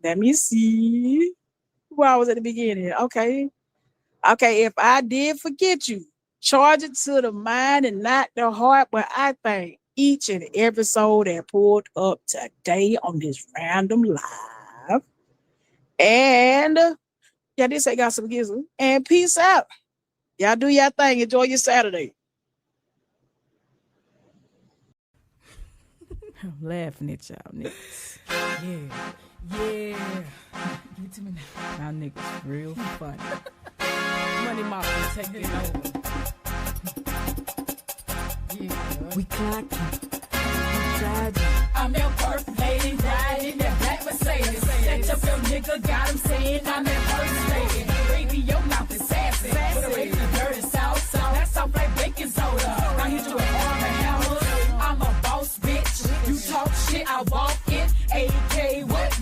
Let me see. Who I was at the beginning. Okay. If I did forget you, charge it to the mind and not the heart. But I thank each and every soul that pulled up today on this random live. And yeah, this ain't got some gizzle. And peace out. Y'all do your thing. Enjoy your Saturday. I'm laughing at y'all niggas. Yeah. Give it to me now. Y'all niggas real funny. Money Mafia, take it over. Yeah. We clocking. I'm your perfect lady, riding in that black Mercedes. That up your nigga got him saying I'm that first lady. Baby, your mouth is sassy. Put away the dirty sauce. That's soft like baking soda. Now hit you with arm and hammer. I'm a boss bitch. You talk shit, I walk it. AK, what?